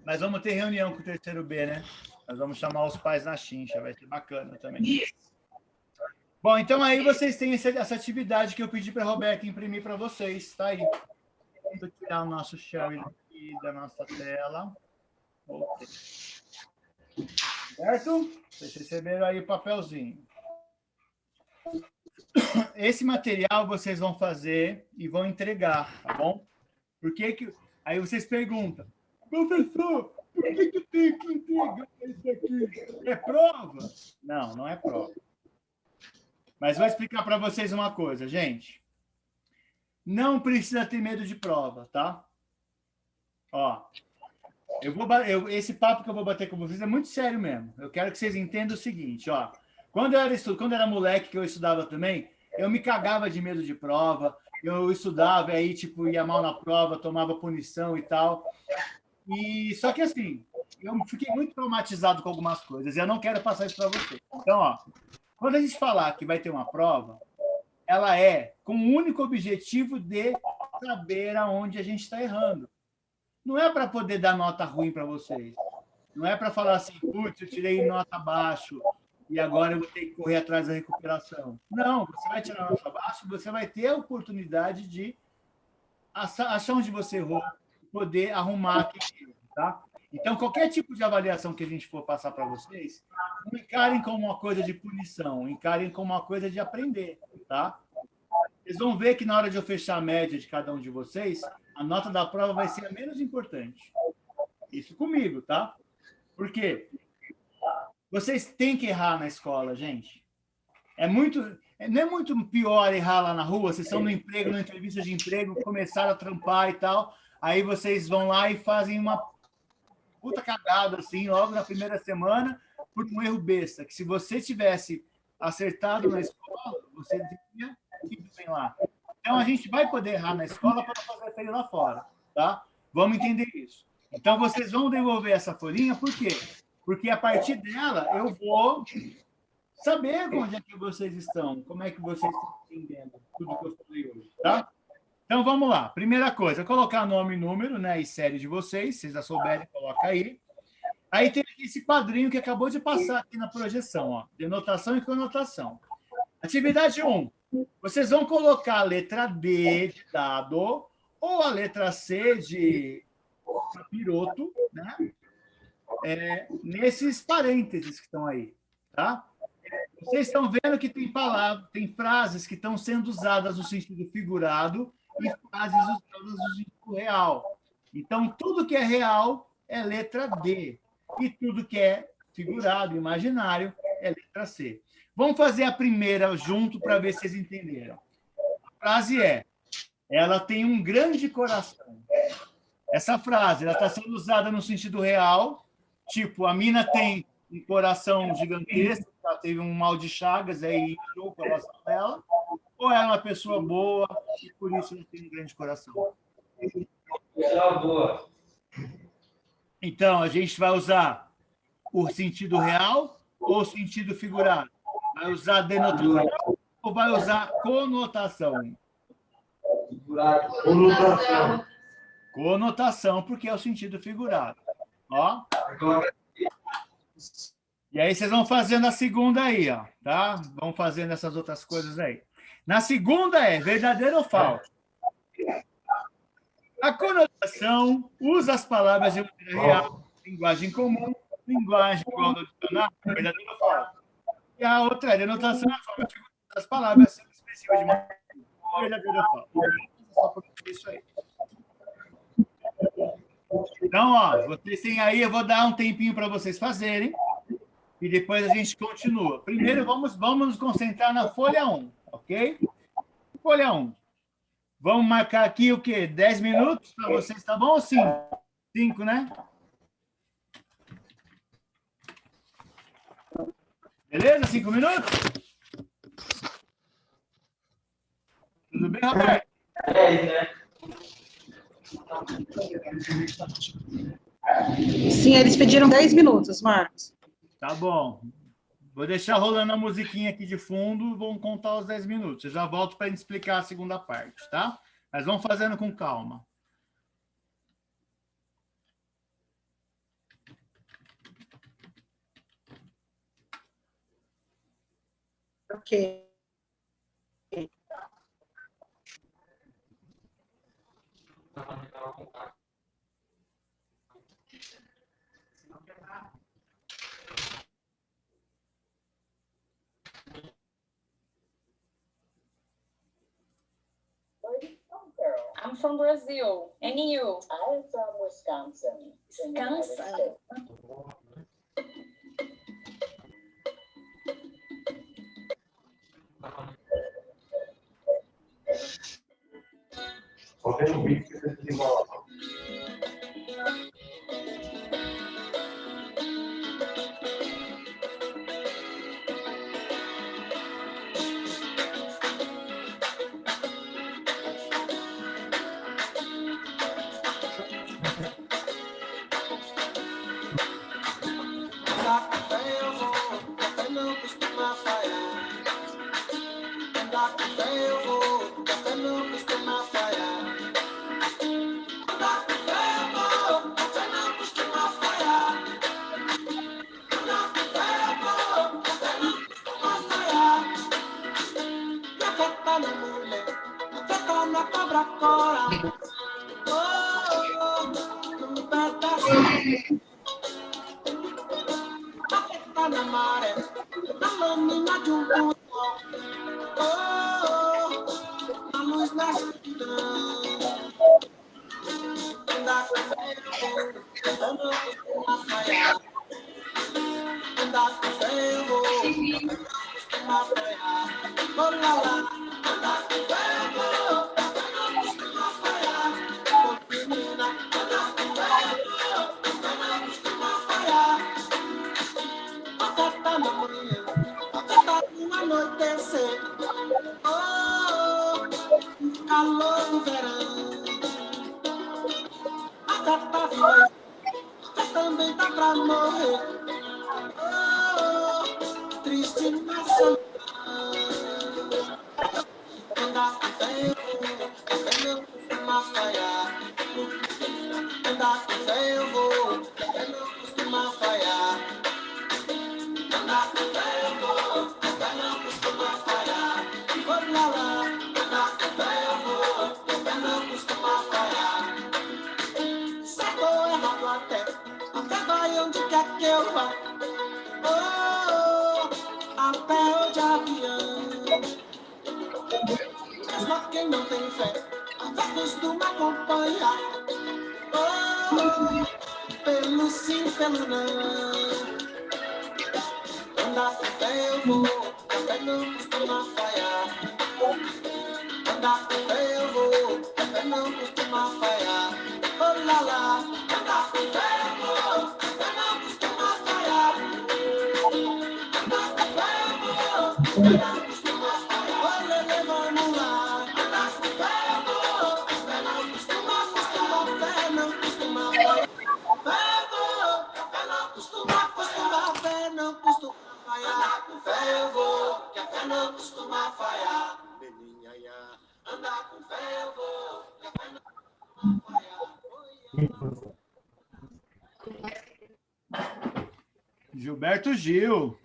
Mas vamos ter reunião com o terceiro B, né? Nós vamos chamar os pais na chincha, vai ser bacana também. Bom, então aí vocês têm essa atividade que eu pedi para a Roberta imprimir para vocês, tá aí. Vou tirar o nosso share aqui da nossa tela. Voltei. Certo? Vocês receberam aí o papelzinho. Esse material vocês vão fazer e vão entregar, tá bom? Por que que... Aí vocês perguntam, professor, por que eu tenho que entregar isso aqui? É prova? Não, não é prova. Mas vou explicar para vocês uma coisa, gente. Não precisa ter medo de prova, tá? Ó, esse papo que eu vou bater com vocês é muito sério mesmo. Eu quero que vocês entendam o seguinte, ó. Quando eu era moleque, que eu estudava também, eu me cagava de medo de prova. Eu estudava, aí, tipo, ia mal na prova, tomava punição e tal. E só que, assim, eu fiquei muito traumatizado com algumas coisas. E eu não quero passar isso para vocês. Então, ó, quando a gente falar que vai ter uma prova, ela é com o único objetivo de saber aonde a gente está errando. Não é para poder dar nota ruim para vocês. Não é para falar assim, putz, eu tirei nota abaixo, e agora eu vou ter que correr atrás da recuperação. Não, você vai tirar nota baixa, você vai ter a oportunidade de achar onde você errou, poder arrumar aquilo, tá? Então, qualquer tipo de avaliação que a gente for passar para vocês, não encarem como uma coisa de punição, encarem como uma coisa de aprender, tá? Vocês vão ver que na hora de eu fechar a média de cada um de vocês, a nota da prova vai ser a menos importante. Isso comigo, tá? Por quê? Vocês têm que errar na escola, gente. Não é muito pior errar lá na rua, vocês estão no emprego, na entrevista de emprego, começaram a trampar e tal, aí vocês vão lá e fazem uma puta cagada, assim, logo na primeira semana, por um erro besta, que se você tivesse acertado na escola, você teria ido bem lá. Então, a gente vai poder errar na escola para não fazer feio lá fora, tá? Vamos entender isso. Então, vocês vão devolver essa folhinha, por quê? Porque a partir dela, eu vou saber onde é que vocês estão, como é que vocês estão entendendo tudo que eu falei hoje, tá? Então, vamos lá. Primeira coisa, colocar nome, número, né, e série de vocês já souberem, coloca aí. Aí tem esse quadrinho que acabou de passar aqui na projeção, ó, denotação e conotação. Atividade 1. Vocês vão colocar a letra D de dado ou a letra C de capiroto, né? Nesses parênteses que estão aí, tá? Vocês estão vendo que tem frases que estão sendo usadas no sentido figurado e frases usadas no sentido real. Então, tudo que é real é letra D. E tudo que é figurado, imaginário, é letra C. Vamos fazer a primeira junto para ver se vocês entenderam. A frase é: ela tem um grande coração. Essa frase está sendo usada no sentido real, tipo, a mina tem um coração gigantesco, ela teve um mal de Chagas, aí encheu o coração dela, ou ela é uma pessoa boa e por isso ela tem um grande coração? Pessoa boa. Então, a gente vai usar o sentido real ou o sentido figurado? Vai usar denotação ou vai usar conotação? Conotação. Conotação, porque é o sentido figurado. Ó. E aí vocês vão fazendo a segunda aí, ó, tá? Vão fazendo essas outras coisas aí. Na segunda é verdadeiro ou falso? A conotação usa as palavras de maneira real, linguagem comum, linguagem igual do dicionário, verdadeiro ou falso? E a outra é denotação, a forma de das palavras sendo expressiva de maneira verdadeiro ou falso. Só por isso aí. Então, ó, vocês têm aí, eu vou dar um tempinho para vocês fazerem e depois a gente continua. Primeiro, vamos nos concentrar na folha 1, ok? Folha 1. Vamos marcar aqui o quê? 10 minutos para vocês, tá bom? 5? 5, né? Beleza? 5 minutos? Tudo bem, Roberto? Sim, eles pediram 10 minutos, Marcos. Tá bom. Vou deixar rolando a musiquinha aqui de fundo e vamos contar os 10 minutos. Eu já volto para explicar a segunda parte, tá? Mas vamos fazendo com calma. Ok. I'm from Brazil. And you? I'm from Wisconsin. in the United Wisconsin. States. Só tem um vídeo que você desenrola. tá na maré, na lâmina de um punhal. Na luz da escuridão. Andar com fé, eu não costumo falhar. Andar com fé, eu não costumo falhar. Vamos lá. Andar com fé, eu não costumo falhar. Menina, andar com fé, eu não costumo falhar. A fé tá na manhã, a fé tá no anoitecer. Calor do verão. A fé tá viva, a fé também tá pra morrer. Triste na solidão. Andar com fé, a fé não costuma falhar. Andar com fé, eu vou, a fé não costuma falhar. Andar com fé, eu vou, a fé não costuma falhar. Vamos lá. Andar com fé, eu vou, a fé não costuma falhar. Certo ou errado até, a fé vai onde quer que eu vá. A pé ou de avião. Mas quem não tem fé, a fé costuma acompanhar. Pelo sim, pelo não. Andar com fé eu vou, a fé não costuma falhar. Andar com fé eu vou, a fé não costuma falhar. Oh lá lá, andar com fé eu vou, a fé não costuma falhar. Andar com fé eu vou, a fé não costuma falhar. Olha, vamos lá. Andar com fé eu vou, a fé não costuma falhar. Fé não costuma falhar. Fé eu vou, a fé não costuma falhar. Fé não costuma falhar. Andar com fé eu vou, que a fé não costuma falhar. Andar com fé eu vou, que a fé não costuma falhar. Gilberto Gil.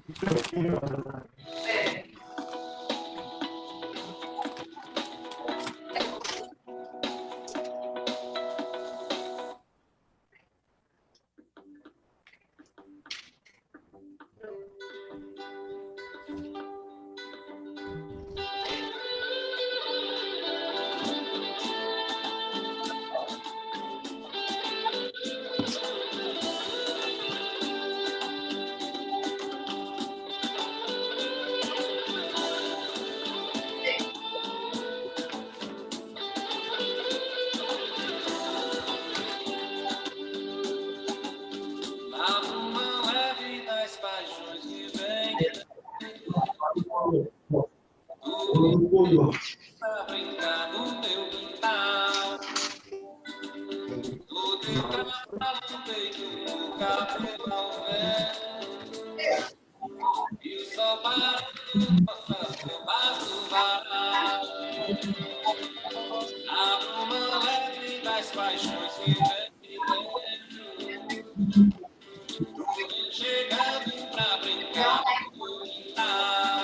Pra brincar no meu quintal, no teu cavalo peito, no cabelo ao vento, e o sol parando mostra seu vaso varal. Arruma leve das paixões que vem dentro, tu chegando pra brincar no meu quintal.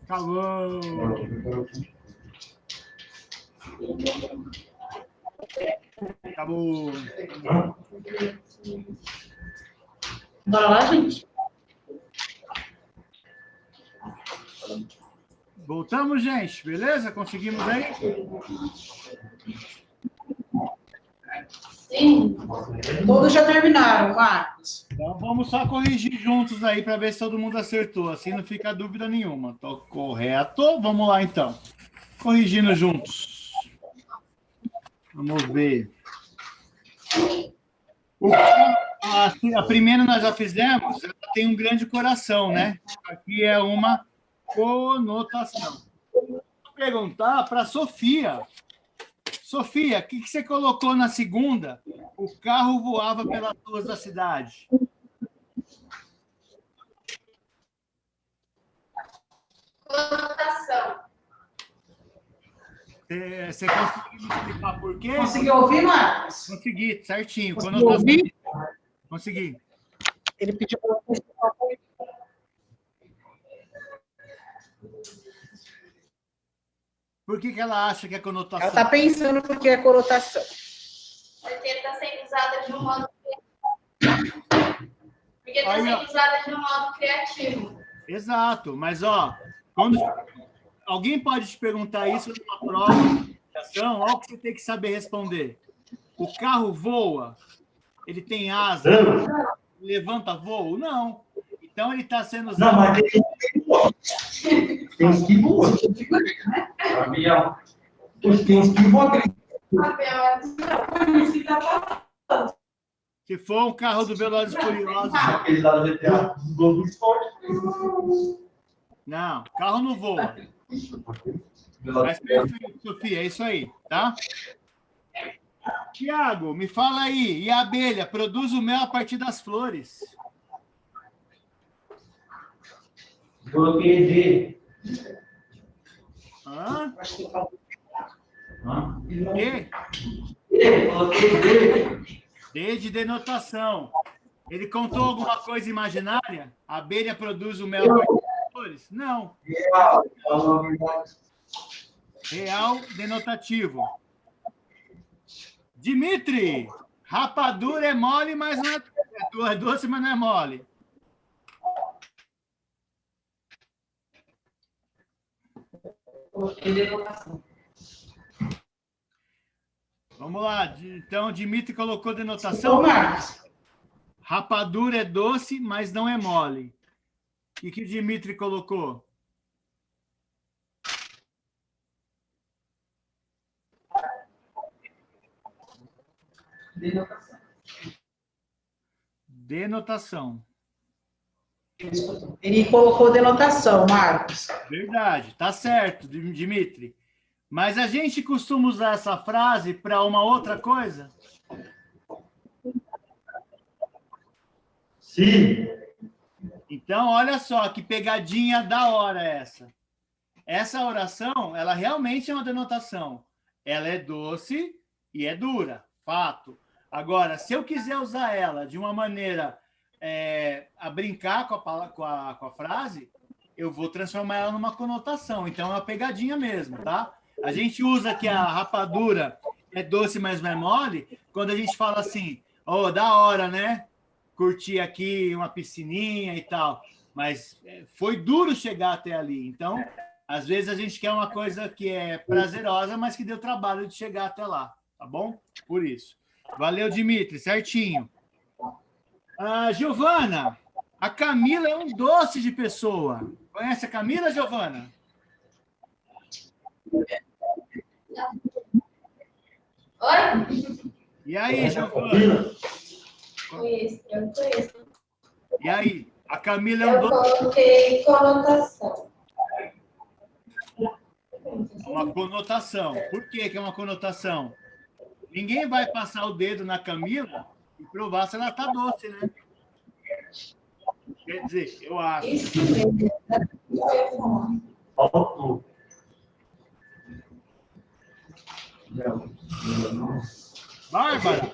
Acabou. Acabou. Bora lá, gente? Voltamos, gente. Beleza? Conseguimos aí? Sim. Todos já terminaram, Marcos. Então vamos só corrigir juntos aí para ver se todo mundo acertou. Assim não fica dúvida nenhuma. Tô correto. Vamos lá, então. Corrigindo juntos. Vamos ver. A primeira nós já fizemos. Ela tem um grande coração, né? Aqui é uma conotação. Vou perguntar para a Sofia. Sofia, o que você colocou na segunda? O carro voava pelas ruas da cidade. Conotação. Você conseguiu me explicar por quê? Conseguiu ouvir, Marcos? Consegui, certinho. Conseguiu ouvir? Consegui. Ele pediu para você explicar por quê. Por que ela acha que é conotação? Ela está pensando porque é conotação. Porque está sendo usada de um modo criativo. Porque está Aí, ó. sendo usada de um modo criativo. Exato, mas ó, quando alguém pode te perguntar isso numa prova de comunicação, olha o que você tem que saber responder. O carro voa? Ele tem asa? Levanta voo? Não. Então ele está sendo usado. Não, mas tem uns que voam. Avião. Tem uns que voam. Se for um carro do Velozes e Furiosos. Aquele lá do GTA, do Globo Esporte. Não, carro não voa. Mas perfeito, Sofia, é isso aí, tá? Tiago, me fala aí. E a abelha produz o mel a partir das flores? Coloquei D. Hã? D. E? Coloquei D. D de denotação. Ele contou alguma coisa imaginária? A abelha produz o mel a partir das flores? Não. Real denotativo. Dimitri, rapadura é mole, mas não é doce, mas não é mole. Coloquei denotação. Vamos lá. Então, Dimitri colocou denotação. Ô, Marcos. Rapadura é doce, mas não é mole. O que o Dimitri colocou? Denotação. Denotação. Ele colocou denotação, Marcos. Verdade, tá certo, Dimitri. Mas a gente costuma usar essa frase para uma outra coisa? Sim. Então, olha só que pegadinha da hora essa. Essa oração, ela realmente é uma denotação. Ela é doce e é dura, fato. Agora, se eu quiser usar ela de uma maneira a brincar com a frase, eu vou transformar ela numa conotação. Então, é uma pegadinha mesmo, tá? A gente usa que a rapadura é doce, mas não é mole, quando a gente fala assim, oh, da hora, né? Curtir aqui uma piscininha e tal. Mas foi duro chegar até ali. Então, às vezes a gente quer uma coisa que é prazerosa, mas que deu trabalho de chegar até lá, tá bom? Por isso. Valeu, Dimitri, certinho. Giovana, a Camila é um doce de pessoa. Conhece a Camila, Giovana? Oi? E aí, Giovana? Conheço, eu conheço. E aí? A Camila é um Eu doce... coloquei conotação. Uma conotação. Por que é uma conotação? Ninguém vai passar o dedo na Camila e provar se ela está doce, né? Quer dizer, eu acho. Isso mesmo. Faltou. Bárbara,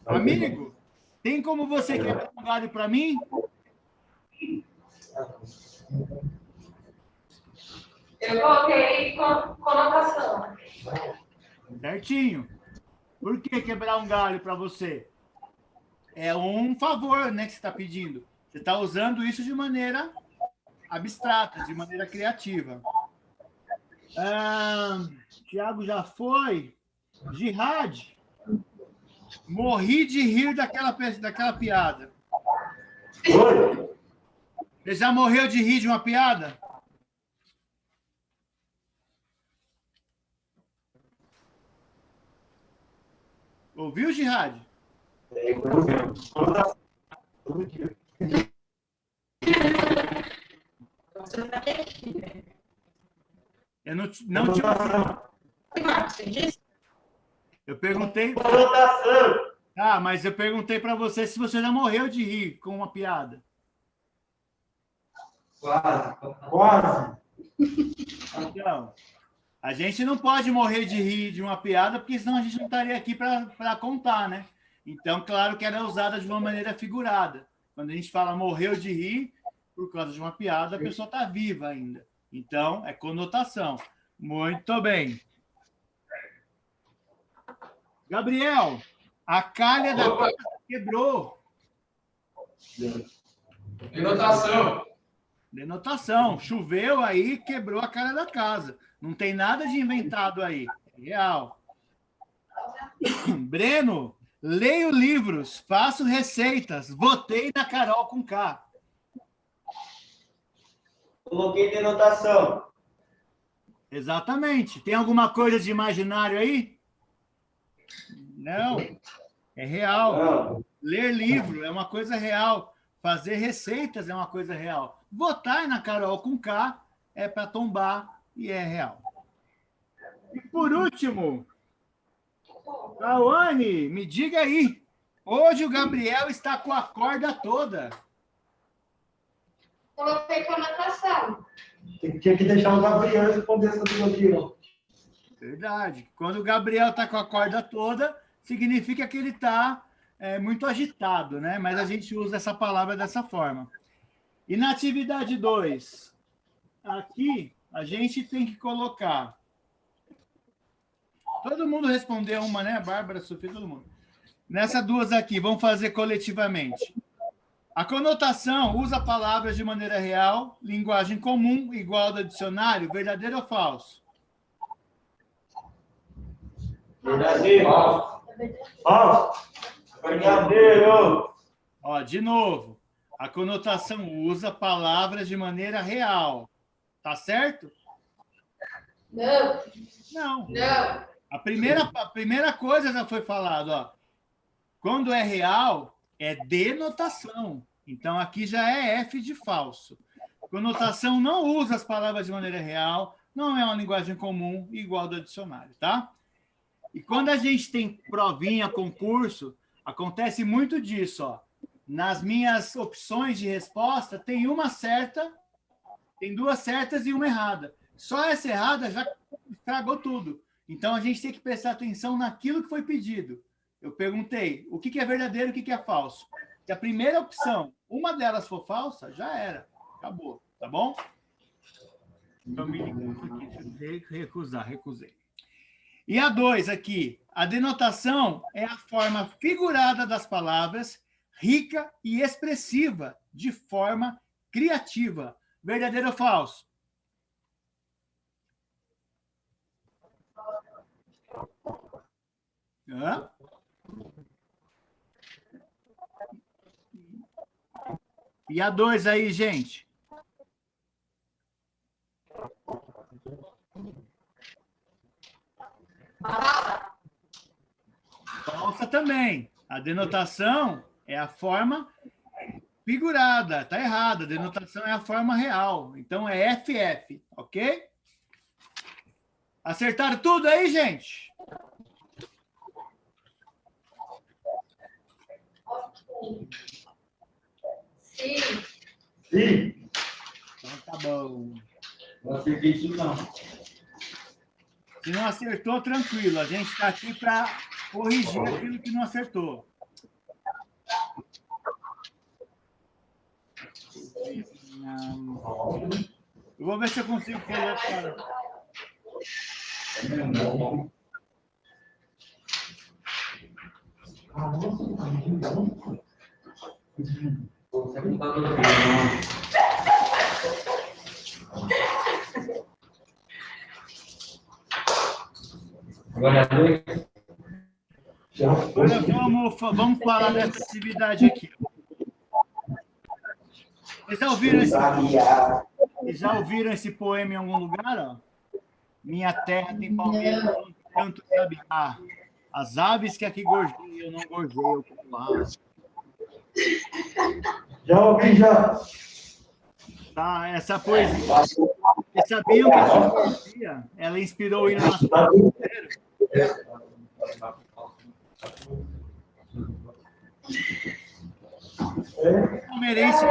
amigo, tem como você quebrar um galho para mim? Eu coloquei conotação. Certinho. Por que quebrar um galho para você? É um favor, né, que você está pedindo. Você está usando isso de maneira abstrata, de maneira criativa. Tiago já foi. Jihad. Morri de rir daquela piada. Oi? Você já morreu de rir de uma piada? Ouviu, Jihad? Eu não te ouvi. Eu perguntei. Ah, mas eu perguntei para você se você já morreu de rir com uma piada. Quase. Então, a gente não pode morrer de rir de uma piada, porque senão a gente não estaria aqui para contar, né? Então, claro que era usada de uma maneira figurada. Quando a gente fala morreu de rir por causa de uma piada, a pessoa está viva ainda. Então, é conotação. Muito bem. Gabriel, a calha da casa quebrou. Denotação. Denotação. Choveu aí, quebrou a calha da casa. Não tem nada de inventado aí. Real. Breno, leio livros, faço receitas. Votei na Carol com K. Coloquei denotação. Exatamente. Tem alguma coisa de imaginário aí? Não. É real. Não. Ler livro é uma coisa real. Fazer receitas é uma coisa real. Votar na Carol com K é para tombar e é real. E por último, Tawane, me diga aí. Hoje o Gabriel está com a corda toda. Coloquei conotação. Tinha que deixar o Gabriel responder essa aqui, ó. Verdade. Quando o Gabriel está com a corda toda, significa que ele está muito agitado, né? Mas a gente usa essa palavra dessa forma. E na atividade 2, aqui a gente tem que colocar... Todo mundo respondeu uma, né? Bárbara, Sofia, todo mundo. Nessas duas aqui, vamos fazer coletivamente. A conotação usa palavras de maneira real, linguagem comum, igual ao do dicionário, verdadeiro ou falso? Verdadeiro. Falso. Verdadeiro. Ó, de novo. A conotação usa palavras de maneira real. Tá certo? Não. Não. Não. A primeira coisa já foi falado, ó. Quando é real, é denotação. Então, aqui já é F de falso. Conotação não usa as palavras de maneira real, não é uma linguagem comum igual do dicionário, tá? E quando a gente tem provinha, concurso, acontece muito disso, ó. Nas minhas opções de resposta, tem uma certa, tem duas certas e uma errada. Só essa errada já estragou tudo. Então, a gente tem que prestar atenção naquilo que foi pedido. Eu perguntei o que é verdadeiro e o que é falso. Se a primeira opção, uma delas for falsa, já era. Acabou, tá bom? Então, me aqui. Recusei. E a 2 aqui. A denotação é a forma figurada das palavras, rica e expressiva, de forma criativa. Verdadeiro ou falso? Hã? E a 2 aí, gente? Falsa também. A denotação é a forma figurada. Tá errado. A denotação é a forma real. Então, é FF, ok? Acertaram tudo aí, gente? Sim. Sim. Então, tá bom. Não acertei isso, não. Se não acertou, tranquilo. A gente está aqui para corrigir aquilo que não acertou. Eu vou ver se eu consigo fazer agora. Agora vamos falar dessa atividade aqui. Vocês já ouviram esse poema em algum lugar? Ó? Minha terra tem palmeiras, tanto sabiá. As aves que aqui gorjeiam, eu não gorjeio como lá. já ouvi, já. Tá, essa poesia. Vocês sabiam que essa poesia, ela inspirou o hino nacional brasileiro? Palmeirense.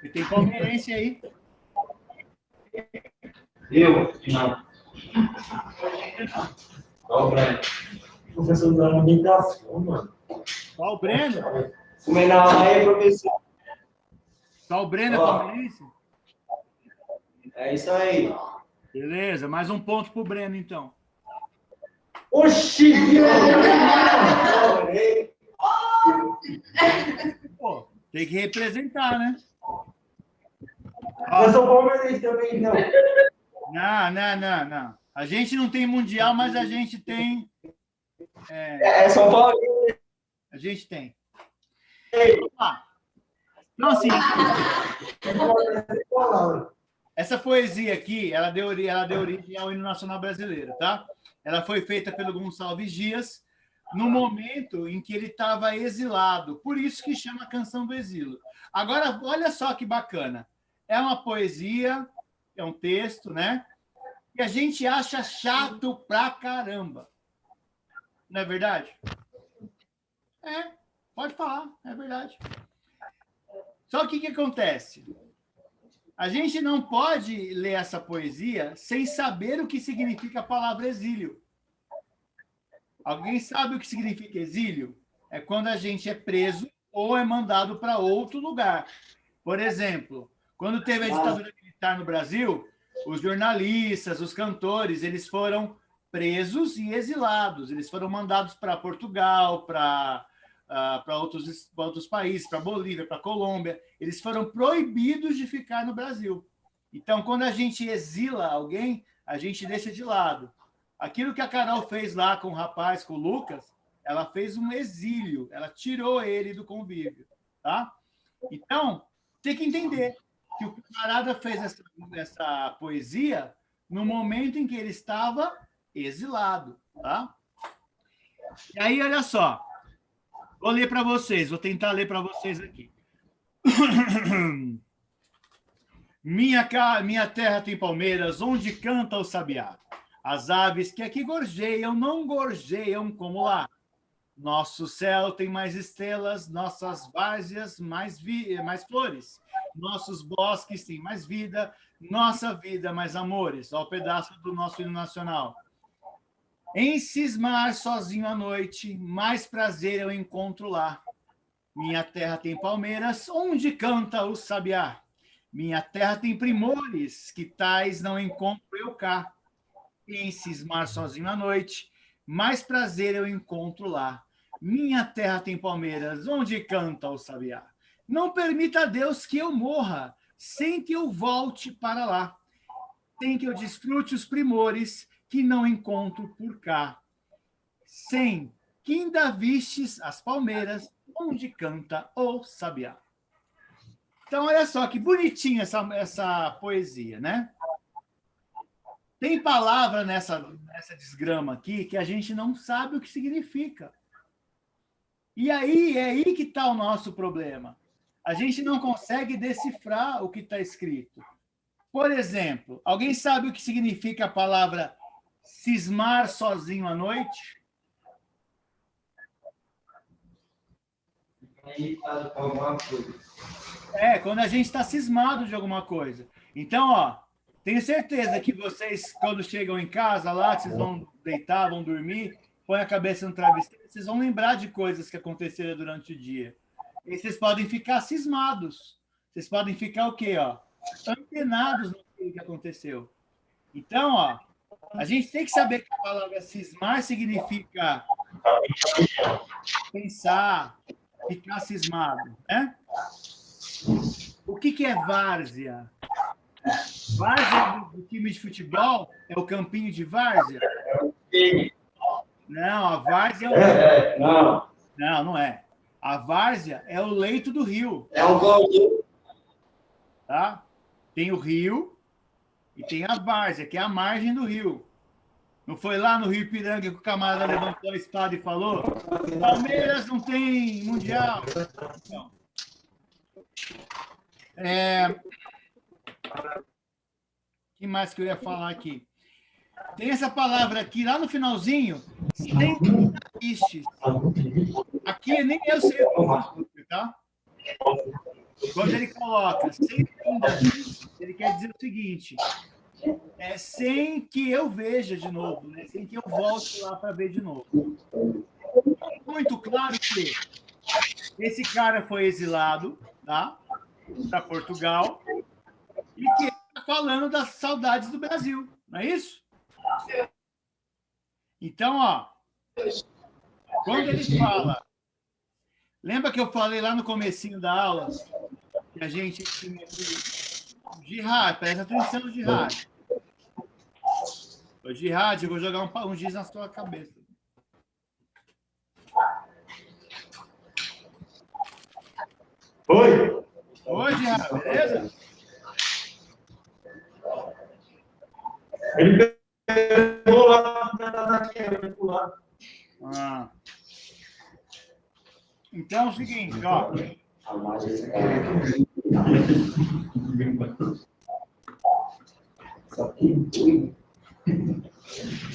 E tem palmeirense aí. Eu? Não. Qual o Breno? Professor da ambientação, mano. Qual o Breno? Fumei na aula aí, professor. Qual o Breno é palmeirense? É isso aí. Beleza, mais um ponto pro Breno, então. Oxi! Pô, tem que representar, né? Eu sou palmeirense também, então. Não. A gente não tem mundial, mas a gente tem... São Paulo. A gente tem. Então, assim... Essa poesia aqui, ela deu origem ao hino nacional brasileiro, tá? Ela foi feita pelo Gonçalves Dias no momento em que ele estava exilado. Por isso que chama Canção do Exílio. Agora, olha só que bacana. É uma poesia, é um texto, né? Que a gente acha chato pra caramba. Não é verdade? Pode falar, é verdade. Só que o que acontece? A gente não pode ler essa poesia sem saber o que significa a palavra exílio. Alguém sabe o que significa exílio? É quando a gente é preso ou é mandado para outro lugar. Por exemplo, quando teve a ditadura militar no Brasil, os jornalistas, os cantores, eles foram presos e exilados. Eles foram mandados para Portugal, para outros países, para Bolívia, para Colômbia. Eles foram proibidos de ficar no Brasil. Então, quando a gente exila alguém, a gente deixa de lado. Aquilo que a Carol fez lá com o rapaz, com o Lucas, ela fez um exílio, ela tirou ele do convívio. Tá? Então, tem que entender que o camarada fez essa poesia no momento em que ele estava exilado. Tá? E aí, olha só. Vou ler para vocês, vou tentar ler para vocês aqui. Minha terra tem palmeiras, onde canta o sabiá. As aves que aqui gorjeiam, não gorjeiam como lá. Nosso céu tem mais estrelas, nossas várzeas mais flores. Nossos bosques têm mais vida, nossa vida mais amores. Olha o pedaço do nosso hino nacional. Em cismar sozinho à noite, mais prazer eu encontro lá. Minha terra tem palmeiras, onde canta o sabiá. Minha terra tem primores, que tais não encontro eu cá. Em cismar sozinho à noite, mais prazer eu encontro lá. Minha terra tem palmeiras, onde canta o sabiá. Não permita a Deus que eu morra, sem que eu volte para lá. Sem que eu desfrute os primores, que não encontro por cá. Sem que ainda vistes as palmeiras, onde canta o sabiá. Então, olha só que bonitinha essa poesia, né? Tem palavra nessa desgrama aqui que a gente não sabe o que significa. E aí, é aí que está o nosso problema. A gente não consegue decifrar o que está escrito. Por exemplo, alguém sabe o que significa a palavra cismar sozinho à noite? Quando a gente está cismado de alguma coisa. Então, ó, tenho certeza que vocês, quando chegam em casa lá, que vocês vão deitar, vão dormir, põem a cabeça no travesseiro, vocês vão lembrar de coisas que aconteceram durante o dia. E vocês podem ficar cismados. Vocês podem ficar o quê, ó? Antenados no que aconteceu. Então, ó, a gente tem que saber que a palavra cismar significa pensar, ficar cismado, né? O que é várzea? Várzea do time de futebol é o campinho de várzea? Não, a várzea é o... Não é. A várzea é o leito do rio. É um gol. Tá? Tem o rio e tem a várzea, que é a margem do rio. Não foi lá no Rio Ipiranga que o camarada levantou a espada e falou: Palmeiras não tem mundial. Não. O que mais que eu ia falar aqui? Tem essa palavra aqui, lá no finalzinho, sem vistes. Aqui nem eu sei o que, tá? Quando ele coloca sem vistes, ele quer dizer o seguinte: sem que eu veja de novo, né? Sem que eu volte lá para ver de novo. É muito claro que esse cara foi exilado, tá? Para Portugal, e que ele está falando das saudades do Brasil, não é isso? Então, ó, quando ele fala, lembra que eu falei lá no comecinho da aula que a gente tinha Jihad, presta atenção, Jihad. Ô, Jihad, eu vou jogar um giz na sua cabeça. Oi? Oi, Jihad, beleza? Ele pegou lá na pular. Então é o seguinte, ó.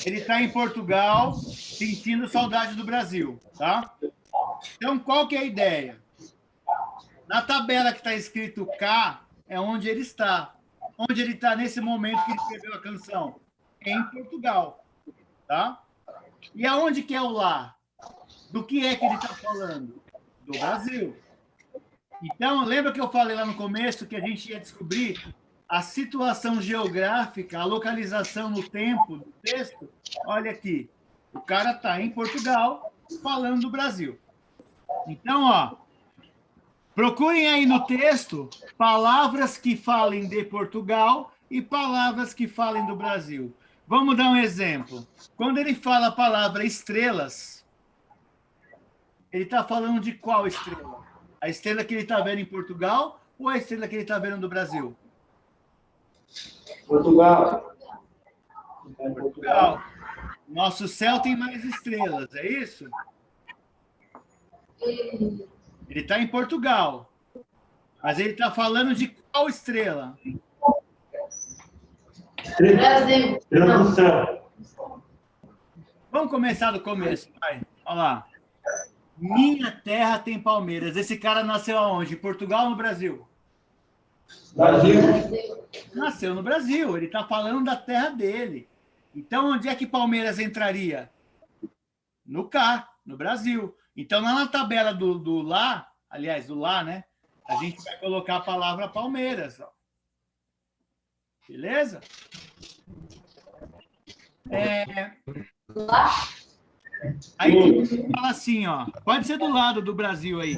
Ele está em Portugal, sentindo saudade do Brasil, tá? Então, qual que é a ideia? Na tabela que está escrito K, é onde ele está. Onde ele está nesse momento que ele escreveu a canção? Em Portugal, tá? E aonde que é o lá? Do que é que ele está falando? Do Brasil. Então, lembra que eu falei lá no começo que a gente ia descobrir a situação geográfica, a localização no tempo do texto, olha aqui, o cara está em Portugal falando do Brasil. Então, ó, procurem aí no texto palavras que falem de Portugal e palavras que falem do Brasil. Vamos dar um exemplo. Quando ele fala a palavra estrelas, ele está falando de qual estrela? A estrela que ele está vendo em Portugal ou a estrela que ele está vendo no Brasil? Portugal. Portugal. Nosso céu tem mais estrelas, é isso? Ele está em Portugal. Mas ele está falando de qual estrela? Estrela do céu. Vamos começar do começo, vai. Olha lá. Minha terra tem palmeiras. Esse cara nasceu aonde? Em Portugal ou no Brasil? Brasil. Nasceu no Brasil. Ele está falando da terra dele. Então, onde é que Palmeiras entraria? No cá, no Brasil. Então, lá na tabela do lá, aliás, do lá, né? A gente vai colocar a palavra Palmeiras. Ó. Beleza? Aí fala assim, ó. Pode ser do lado do Brasil aí.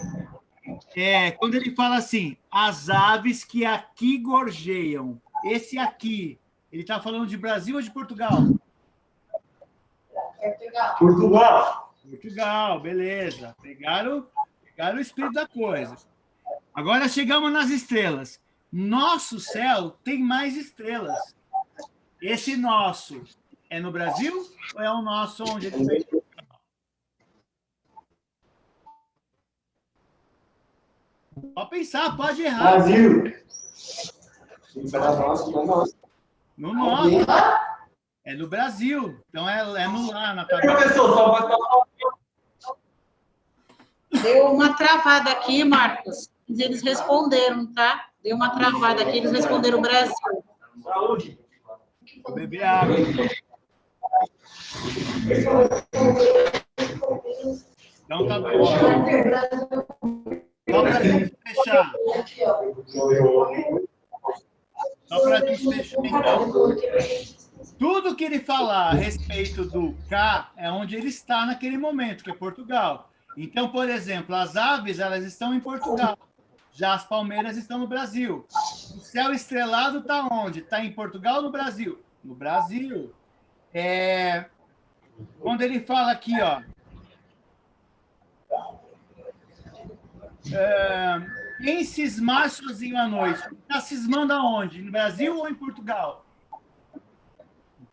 Quando ele fala assim, as aves que aqui gorjeiam. Esse aqui, ele está falando de Brasil ou de Portugal? Portugal. Portugal, beleza. Pegaram o espírito da coisa. Agora chegamos nas estrelas. Nosso céu tem mais estrelas. Esse nosso é no Brasil ou é o nosso onde ele está? Pode pensar, pode errar. Brasil. No nosso. É no Brasil. Então é no lá, na tabela. Professor, só vai falar. Deu uma travada aqui, Marcos. Eles responderam, tá? Deu uma travada aqui, eles responderam Brasil. Saúde. Vou beber água. Então tá bom. Só para a gente fechar. Só para a gente fechar, então. Tudo que ele falar a respeito do cá é onde ele está naquele momento, que é Portugal. Então, por exemplo, as aves, elas estão em Portugal. Já as palmeiras estão no Brasil. O céu estrelado está onde? Está em Portugal ou no Brasil? No Brasil. Quando ele fala aqui, ó. Quem cismar sozinho à noite? Está cismando aonde? No Brasil ou em Portugal?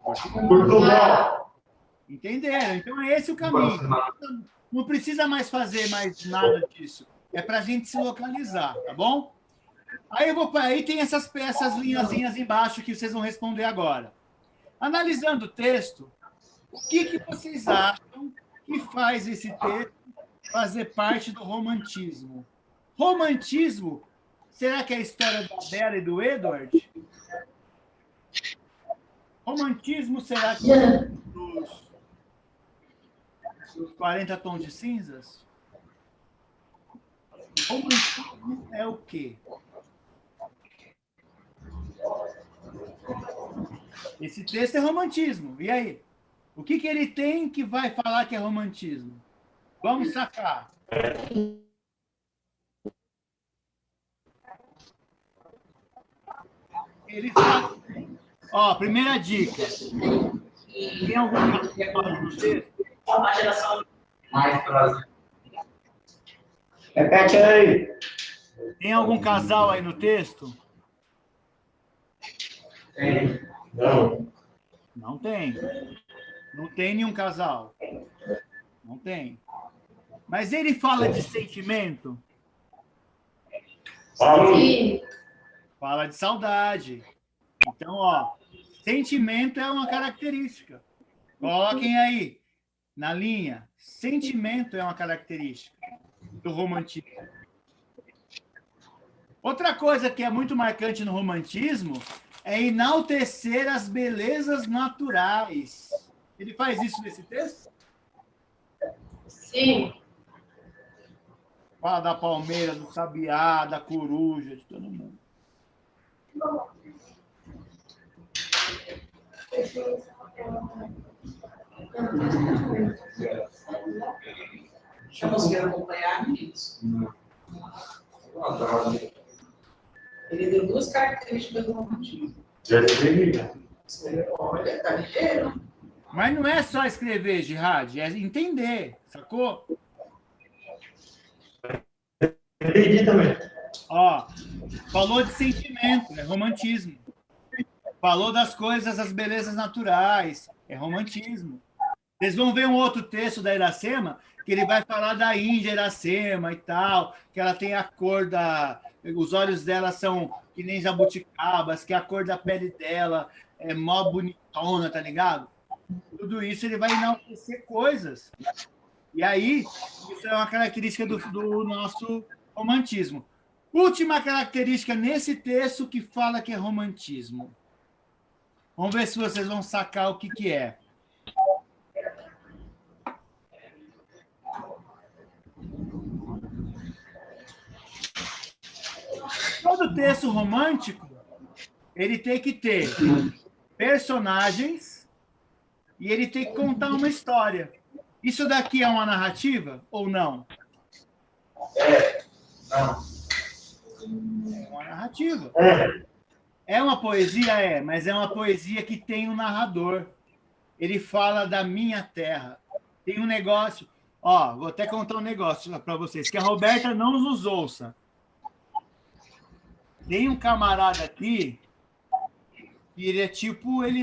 Portugal. Entenderam? Então é esse o caminho. Não precisa mais fazer mais nada disso. É para a gente se localizar, tá bom? Aí tem essas peças, linhazinhas embaixo que vocês vão responder agora. Analisando o texto, o que vocês acham que faz esse texto fazer parte do romantismo? Romantismo, será que é a história da Bela e do Edward? Romantismo, será que é dos 40 tons de cinzas? Romantismo é o quê? Esse texto é romantismo. E aí? O que ele tem que vai falar que é romantismo? Vamos sacar. Ele fala... Ó, primeira dica. Tem algum casal no texto? Uma geração mais próxima. Repete aí. Tem algum casal aí no texto? Tem. Não. Não tem. Não tem nenhum casal. Não tem. Mas ele fala de sentimento? Sim. Fala de saudade. Então, ó, sentimento é uma característica. Coloquem aí, na linha. Sentimento é uma característica do romantismo. Outra coisa que é muito marcante no romantismo é enaltecer as belezas naturais. Ele faz isso nesse texto? Sim. Fala da palmeira, do sabiá, da coruja, de todo mundo. Já conseguiram acompanhar, meninos? Ele deu duas características do romantismo. Olha, tá ligeiro. Mas não é só escrever, Gerard, é entender, sacou? Entendi também. Ó, falou de sentimento, é romantismo. Falou das coisas, das belezas naturais, é romantismo. Vocês vão ver um outro texto da Iracema, que ele vai falar da Índia Iracema e tal, que ela tem a cor da... Os olhos dela são que nem jabuticabas, que a cor da pele dela é mó bonitona, tá ligado? Tudo isso ele vai enaltecer coisas. E aí, isso é uma característica do nosso romantismo. Última característica nesse texto que fala que é romantismo. Vamos ver se vocês vão sacar o que é. Todo texto romântico, ele tem que ter personagens e ele tem que contar uma história. Isso daqui é uma narrativa ou não? Não. É uma narrativa. É uma poesia? Mas é uma poesia que tem um narrador. Ele fala da minha terra. Tem um negócio... Ó, vou até contar um negócio para vocês, que a Roberta não nos ouça. Tem um camarada aqui, e ele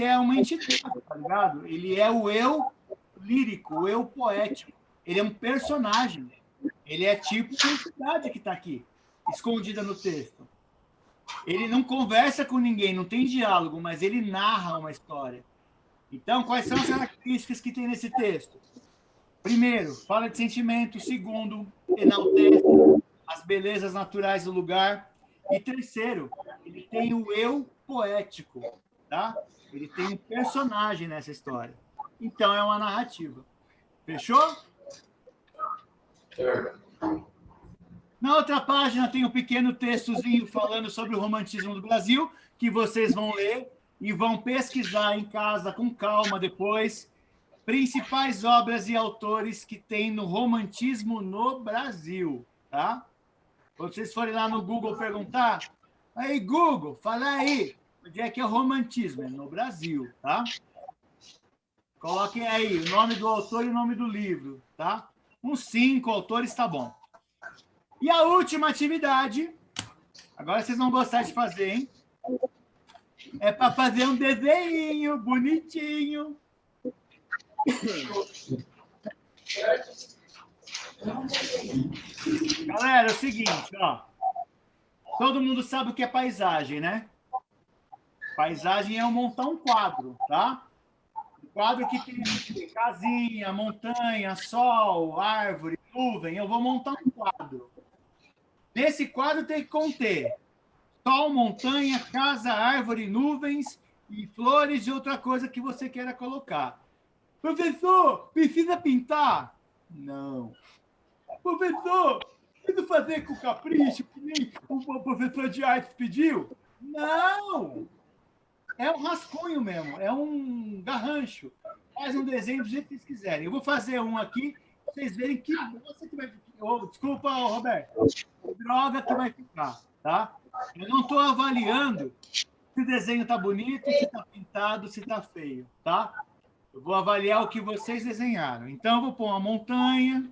é uma entidade, tá ligado? Ele é o eu lírico, o eu poético. Ele é um personagem. Ele é tipo uma entidade que está aqui, escondida no texto. Ele não conversa com ninguém, não tem diálogo, mas ele narra uma história. Então, quais são as características que tem nesse texto? Primeiro, fala de sentimento. Segundo, enaltece as belezas naturais do lugar. E terceiro, ele tem o eu poético, tá? Ele tem um personagem nessa história. Então, é uma narrativa. Fechou? Na outra página tem um pequeno textozinho falando sobre o romantismo do Brasil, que vocês vão ler e vão pesquisar em casa com calma depois. Principais obras e autores que tem no romantismo no Brasil, tá? Quando vocês forem lá no Google perguntar, aí, Google, fala aí, onde é que é o romantismo? É no Brasil, tá? Coloquem aí o nome do autor e o nome do livro, tá? Uns 5 autores, tá bom. E a última atividade, agora vocês vão gostar de fazer, hein? É para fazer um desenho bonitinho. Galera, é o seguinte, ó. Todo mundo sabe o que é paisagem, né? Paisagem é montar um quadro, tá? Um quadro que tem casinha, montanha, sol, árvore, nuvem. Eu vou montar um quadro. Nesse quadro tem que conter sol, montanha, casa, árvore, nuvens e flores e outra coisa que você queira colocar. Professor, precisa pintar? Não. Professor, preciso fazer com capricho, que nem o professor de artes pediu? Não! É um rascunho mesmo, é um garrancho. Faz um desenho do jeito que vocês quiserem. Eu vou fazer um aqui, pra vocês verem que bosta que vai ficar. Oh, desculpa, Roberto. Droga que vai ficar, tá? Eu não estou avaliando se o desenho está bonito, se está pintado, se está feio, tá? Eu vou avaliar o que vocês desenharam. Então, eu vou pôr uma montanha,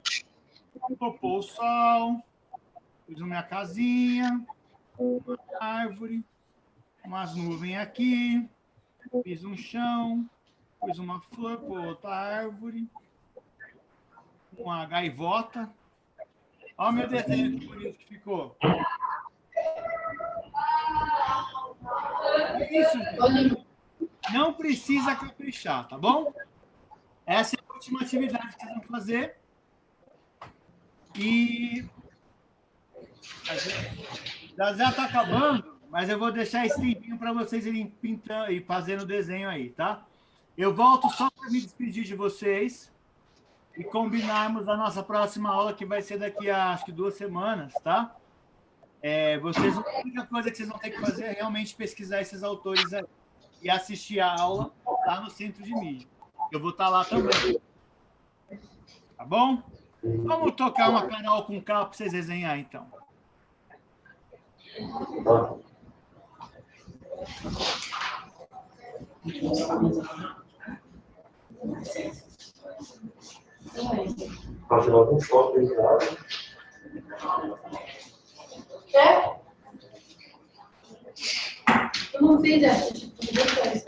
vou pôr o sol, fiz uma casinha, uma árvore, umas nuvens aqui, fiz um chão, fiz uma flor, pôr outra árvore, uma gaivota. Olha o meu desenho, que bonito que ficou. É isso, gente. Não precisa caprichar, tá bom? Essa é a última atividade que vocês vão fazer. E já está acabando, mas eu vou deixar esse tempinho para vocês irem pintando e fazendo o desenho aí, tá? Eu volto só para me despedir de vocês e combinarmos a nossa próxima aula, que vai ser daqui a, acho que 2 semanas, tá? A única coisa que vocês vão ter que fazer é realmente pesquisar esses autores aí. e assistir a aula lá no Centro de Mídia. Eu vou estar lá também. Tá bom? Vamos tocar uma Carol com K para vocês resenhar, então. Fazer algum shopping em casa. Quer? Eu não fiz essa, tipo, depois.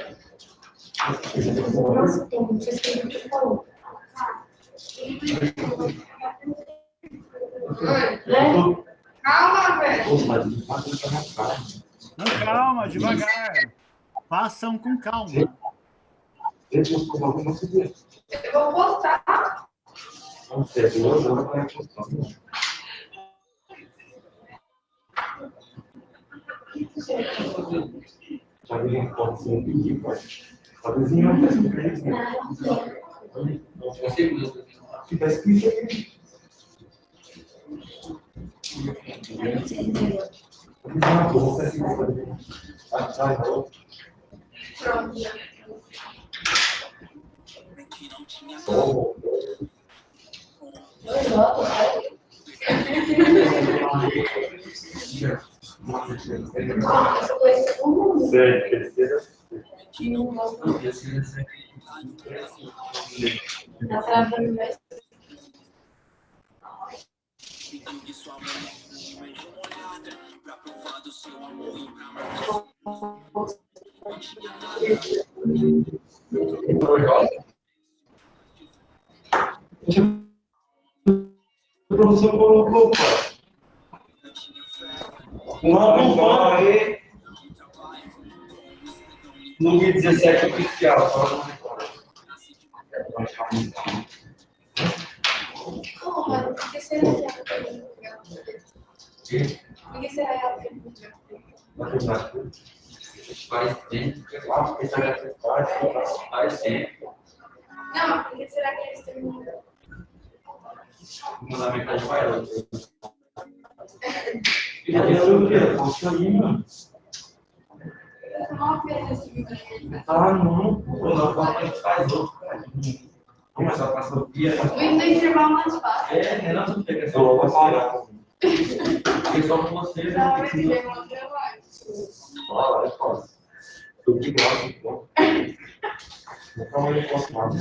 Nossa, não sei se você falou. Calma, velho. Não, calma, devagar. Façam com calma. Eu vou postar. Não sei, eu não vai postar. Já vi um ponto sem pedir, pode. A vizinha não está escrito. Está escrito aqui. O professor colocou, não vai no 2017 oficial. Por que será que Por que será Faz tempo. Não, por que será que eles terminam? Mandar mensagem para ela. Eu quero, posso ir, mano. Não fez esse vídeo. Ah, não. Quando a gente faz outro, cara. Vamos só passar o dia. O intervalo mais fácil. É, não tudo bem. Eu vou falar. Eu só com vocês. Não, mas ele é uma trabalho. Olha, eu posso. Eu te gosto, então. Então eu posso mais.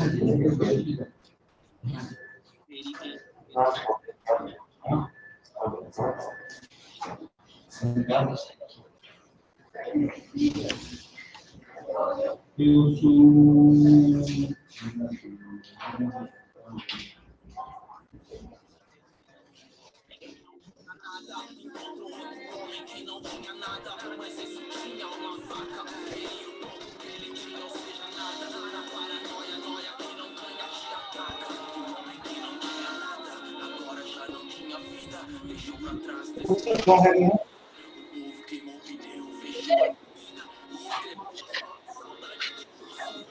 Eu sou. Que não tinha nada, mas isso tinha uma faca. Ele tinha, ou seja, nada. Na paranoia, noia que não ganha te ataca. O homem que não tinha nada, agora já não tinha vida. Deixou pra trás desse o povo queimou o pneu, fechou a vida. E escreveu a saudade do curso. O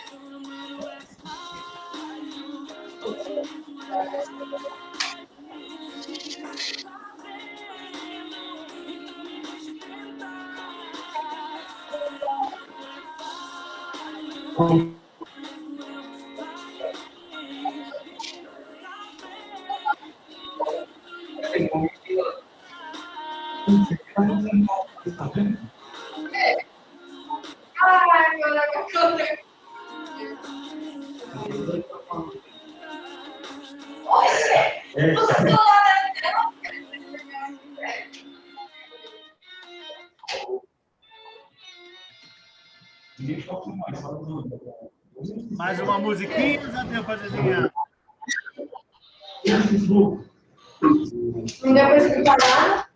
seu número é falho. Ai, agora eu contei. Oxe! O celular dela. Mais uma musiquinha, já deu para desenhar. Não deu para explicar nada?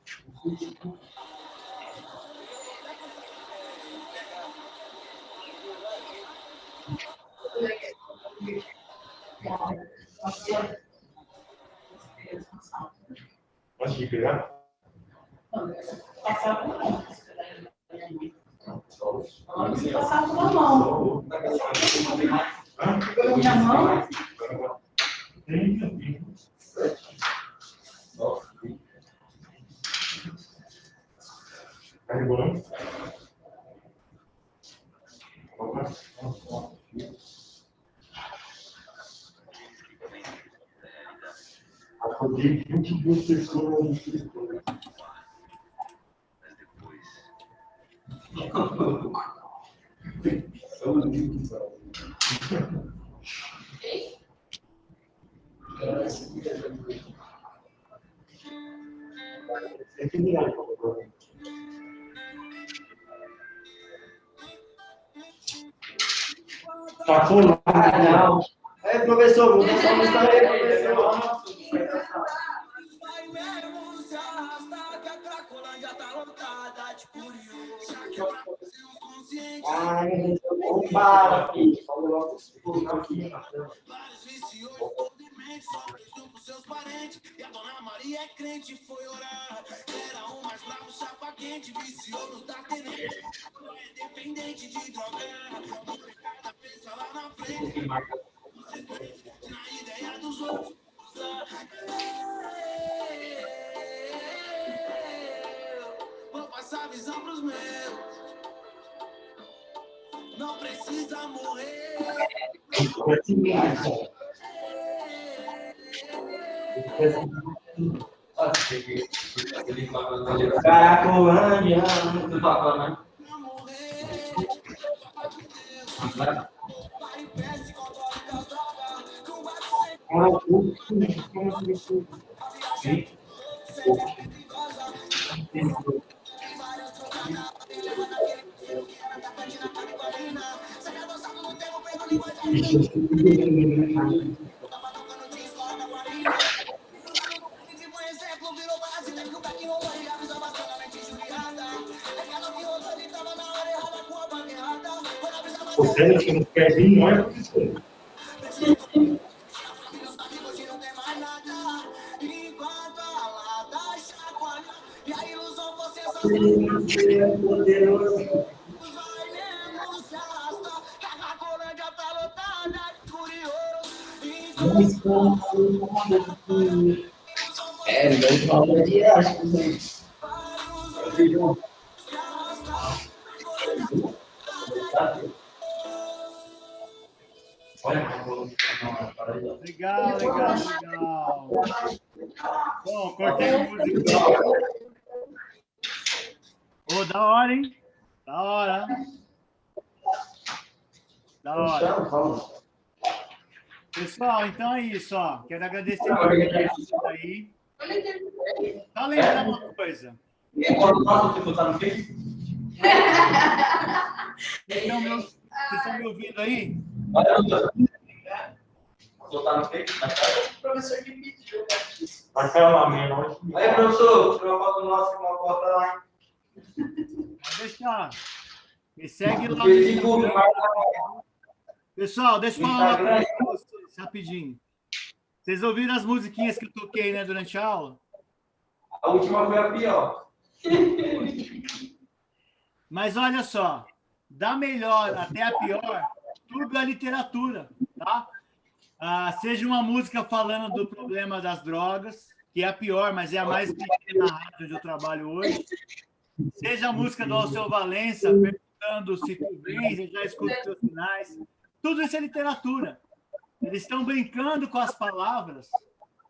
Pode pegar? Passar por mão. Passar por mão. Pegou minha mão. Carregou, não? 22 pessoas no escritório. Passou lá, não. É, professor, vou passar uma história aí, professor. Vai mesmo se arrastar que a Cracolândia tá lotada de curioso. Já que pra fazer um consciente. Ai, bombaram aqui. Falou logo aqui. Vários viciosos, todo demente, só beijou pros seus parentes. E a dona Maria é crente, foi orar. Era o mais bravo, chapa quente, viciou no da tenente. Agora é dependente de droga. Cada pensa lá na frente. Na ideia dos outros. Vou passar a visão pros meus. Não precisa morrer. Caracolândia. Você não tinha um pezinho, não é, professor? É, não fala de acho que Legal, legal, legal. Bom, cortei a música. Ô, da hora, hein? Da hora. Da hora. Pessoal, então é isso, ó. Quero agradecer a vocês aí. Só lembrar uma coisa. Vocês estão me ouvindo aí? Professor que pediu. Aí, professor, tirou uma foto nossa com uma porta lá. Pode deixar. Me segue lá no Instagram. Pessoal, deixa eu falar uma coisa para vocês, rapidinho. Vocês ouviram as musiquinhas que eu toquei, né, durante a aula? A última foi a pior. Mas olha só, da melhor até a pior, tudo é literatura, tá? Seja uma música falando do problema das drogas, que é a pior, mas é a mais pequena na rádio onde eu trabalho hoje. Seja a música do Alceu Valença, perguntando se tu vens, eu já escuto os teus sinais. Tudo isso é literatura. Eles estão brincando com as palavras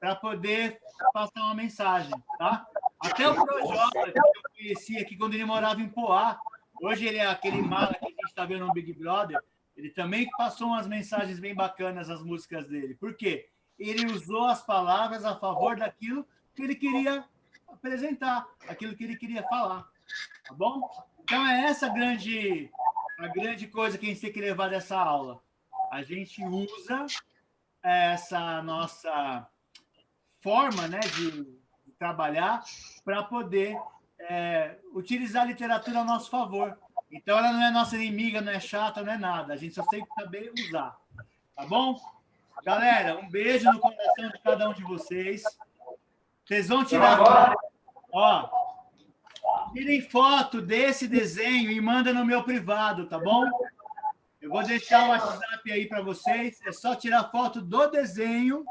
para poder passar uma mensagem, tá? Até o Projota, que eu conheci aqui quando ele morava em Poá, hoje ele é aquele mala que a gente está vendo no Big Brother, ele também passou umas mensagens bem bacanas nas músicas dele. Por quê? Ele usou as palavras a favor daquilo que ele queria apresentar, aquilo que ele queria falar, tá bom? Então é essa a grande coisa que a gente tem que levar dessa aula. A gente usa essa nossa forma, né, de trabalhar para poder utilizar a literatura a nosso favor. Então, ela não é nossa inimiga, não é chata, não é nada. A gente só tem que saber usar. Tá bom? Galera, um beijo no coração de cada um de vocês. Vocês vão tirar... Ó, tirem foto desse desenho e manda no meu privado, tá bom? Eu vou deixar o WhatsApp aí para vocês. É só tirar foto do desenho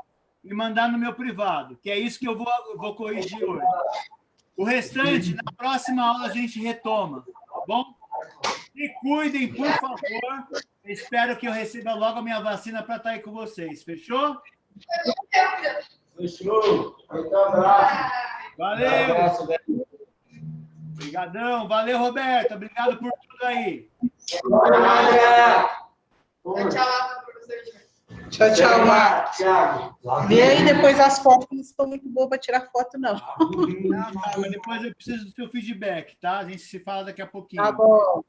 e mandar no meu privado, que é isso que eu vou corrigir hoje. O restante, na próxima aula, a gente retoma, tá bom? Se cuidem, por favor. Espero que eu receba logo a minha vacina para estar aí com vocês. Fechou? Fechou. Muito abraço. Valeu. Abraço, velho. Obrigadão. Valeu, Roberto. Obrigado por tudo aí. Tchau, tchau, professor. Tchau, tchau, Marcos. Thiago. Vê aí depois as fotos, que não estou muito boa para tirar foto, não. Não, tá, mas depois eu preciso do seu feedback, tá? A gente se fala daqui a pouquinho. Tá bom.